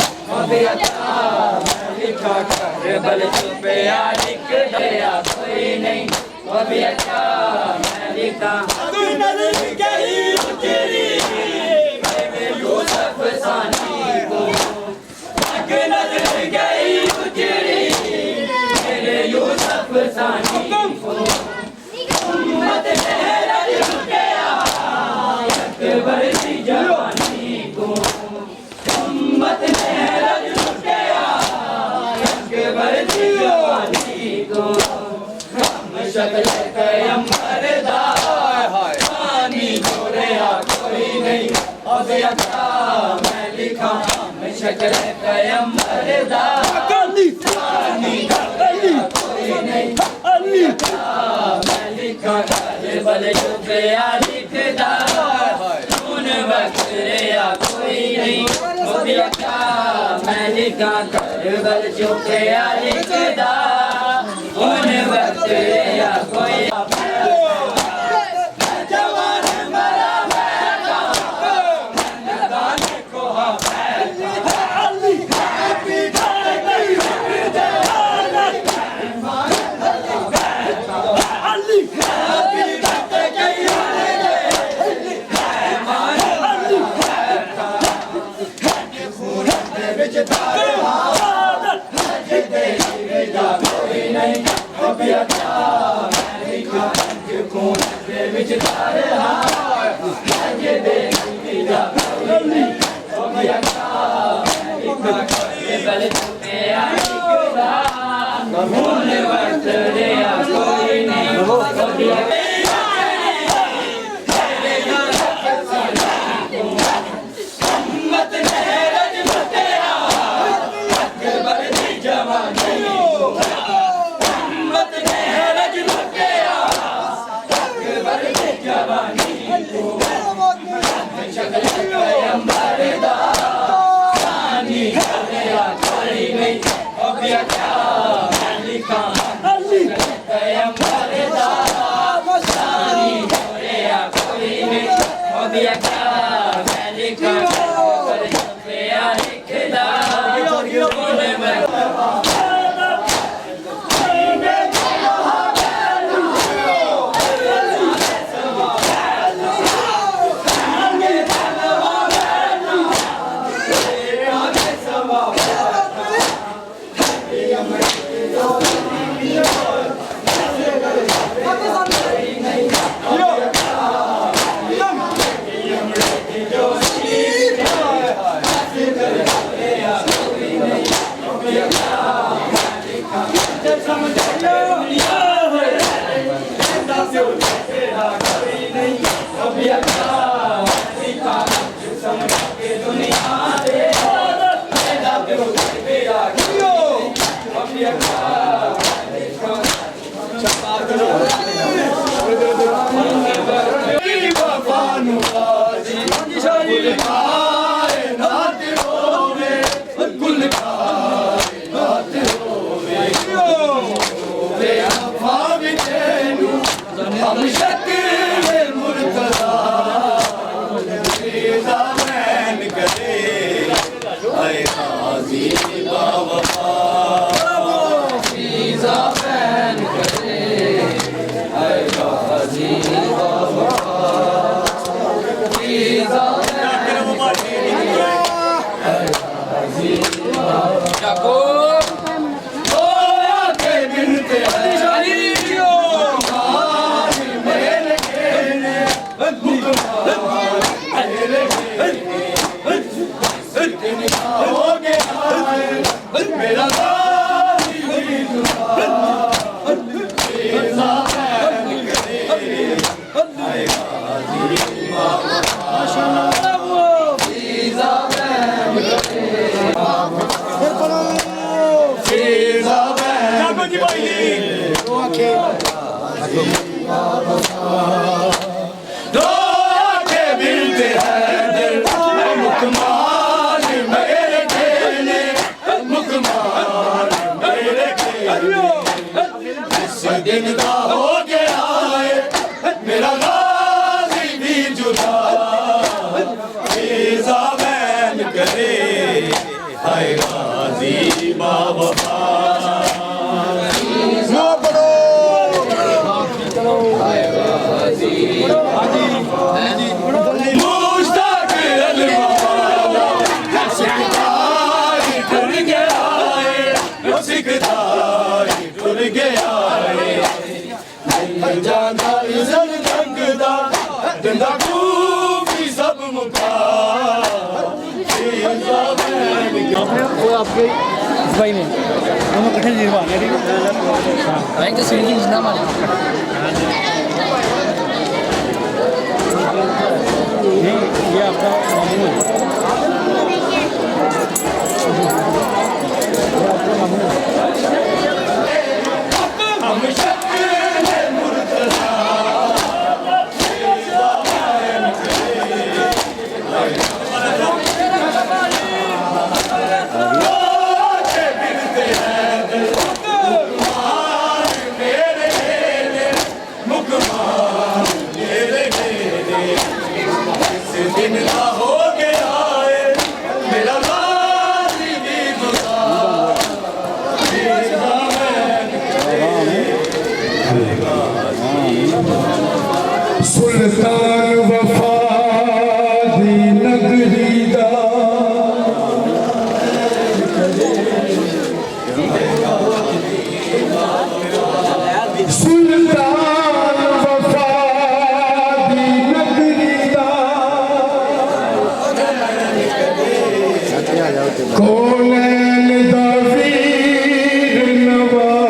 लिखा कर बल चुपिया लिख दिया कोई नहीं अभी अच्छा मैं लिखा नजर गई उजड़ी मेरे यूसुफ सानी को नजर गई उजड़ी मेरे यूसुफ सानी को उम्मत ने रज लुटिया अकबर दी जवानी को उम्मत ने रज लुटिया अकबर दी जवानी को शक्ल पैगंबर दा सानी जोड़िया कोई नहीं अब अच्छा मैं लिखा शक्ल पैगंबर दा सानी जोड़िया कोई नहीं मैं लिखा बल चुपिया लिखदा हुन वक्त रिया कोई नहीं अब अच्छा मैं लिखा कर बल चुपिया लिखदा हुन वक्त रिया कोई जवान मरा बैठा मैदान को जवानी अभी क्या मैं लिखा पर छुपिया लिखदा हुन वक्त भाई ने दोनों कठिन निर्माण है ठीक है भाई के सीढ़ी जितना मारे नहीं ये आपका मामू है सुल्तान वफा दी नगरी दा सुल्तान वफा दी नगरी दा कोलैन दा वीर नवाब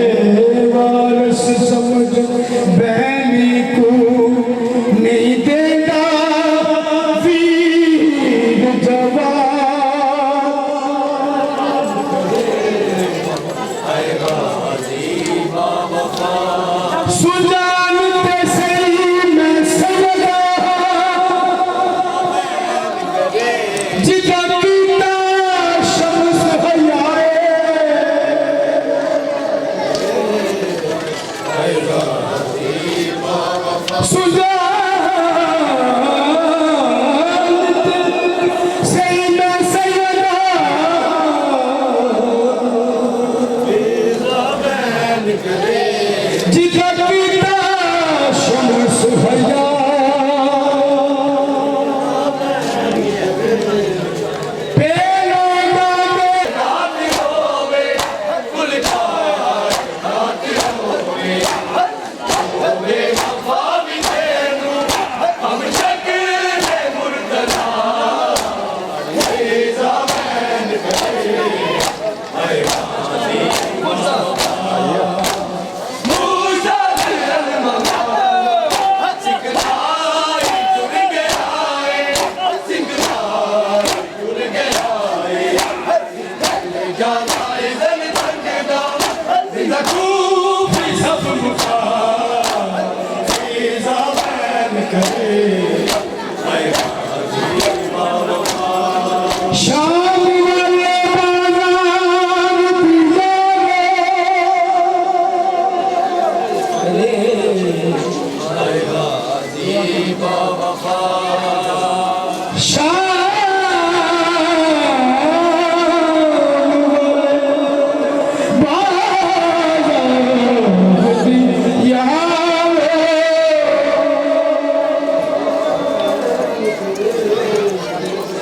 बेवारस समझ बहनी को नहीं देगा वीर जवान सुजानते सही मैं समझा जिदा कीता शम्स हयाए सुजानते सही मैं सैयदा जिदा कीता शम्स हयाए शाम वाले बाजार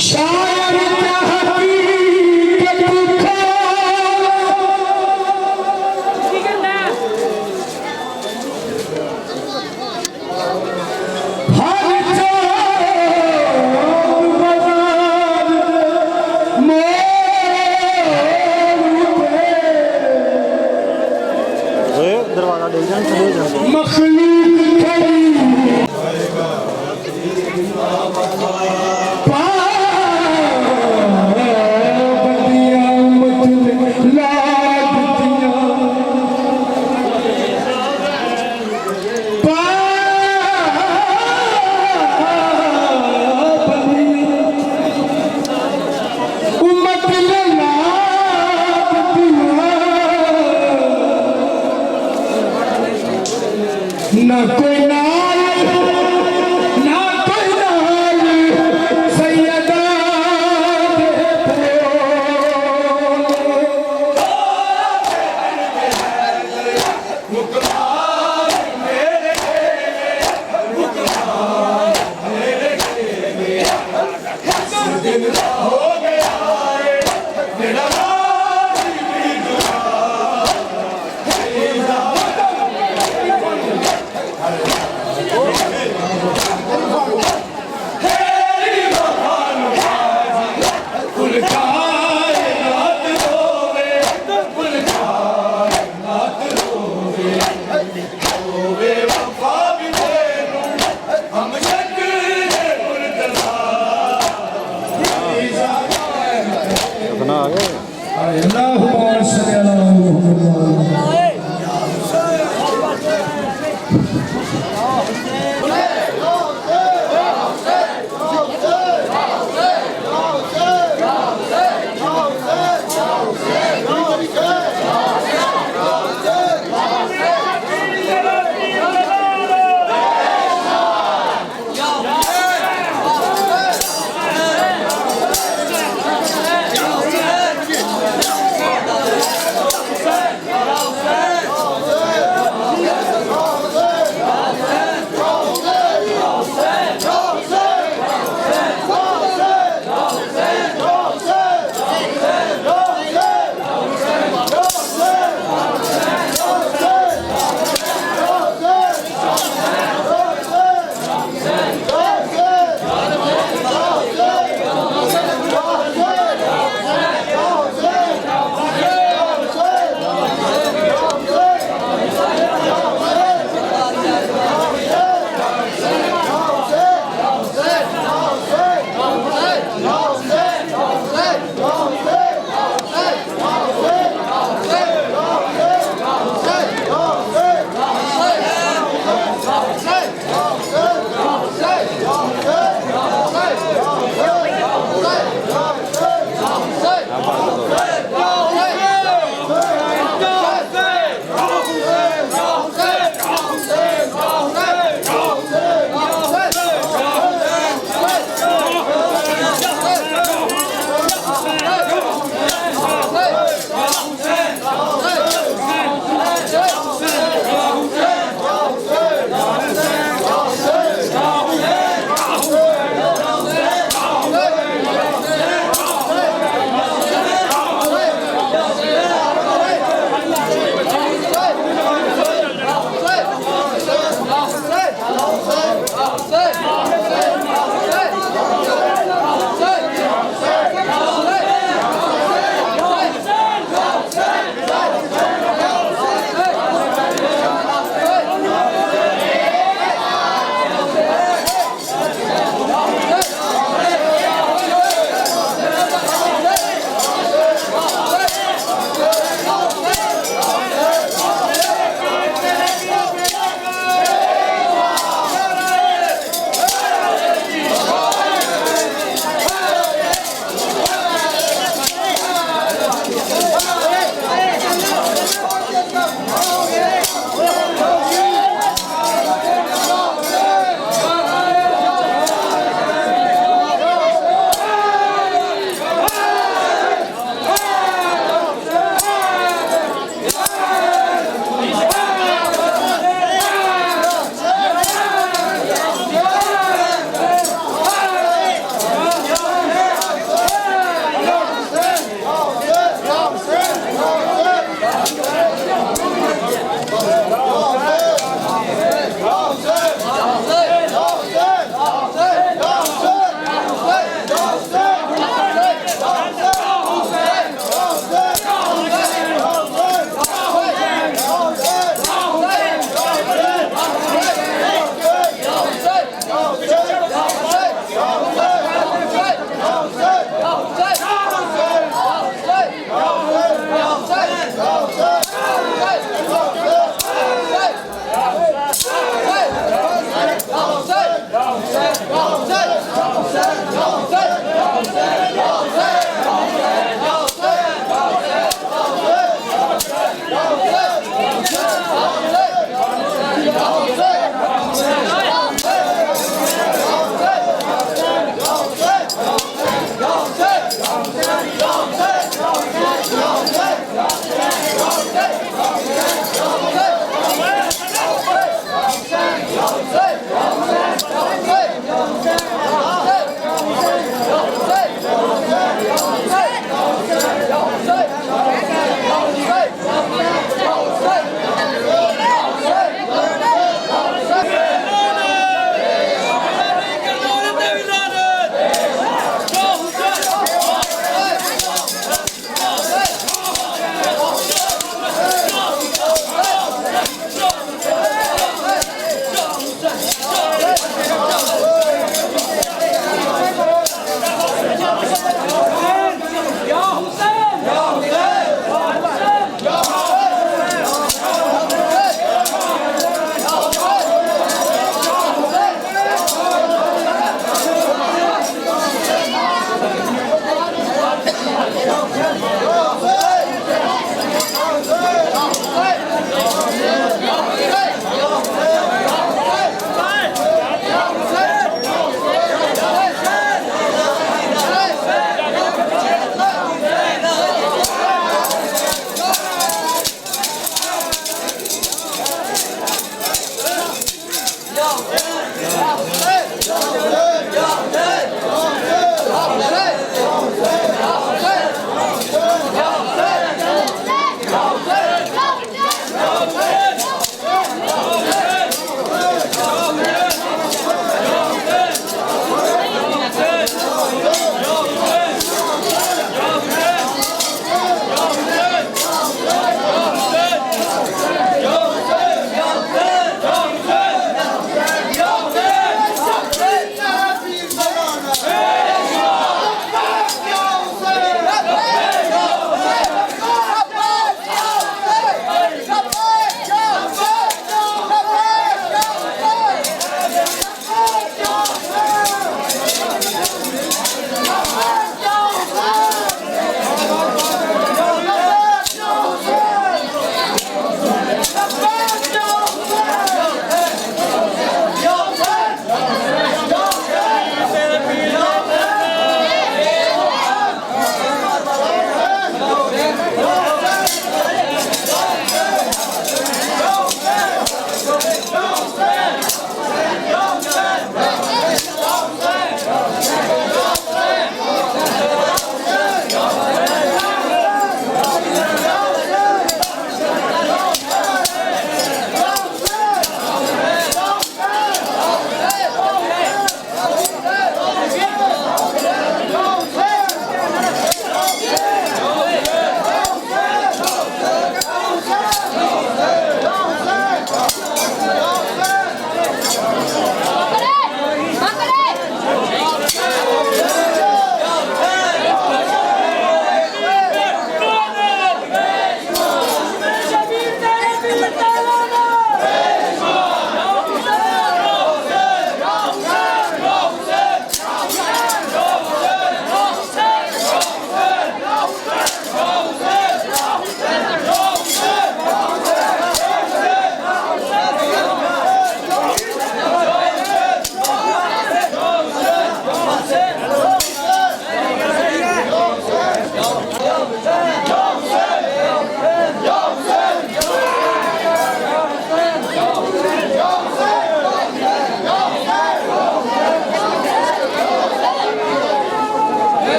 शायर क्या हकीकत हर चौक बाजार दरवाजा देख जान चले जाओ मखलूक खड़ी ना कोई नाल ना कोई नाल सैयदा अल्लाहुम्मा सल्ली अला मुहम्मद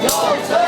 Go,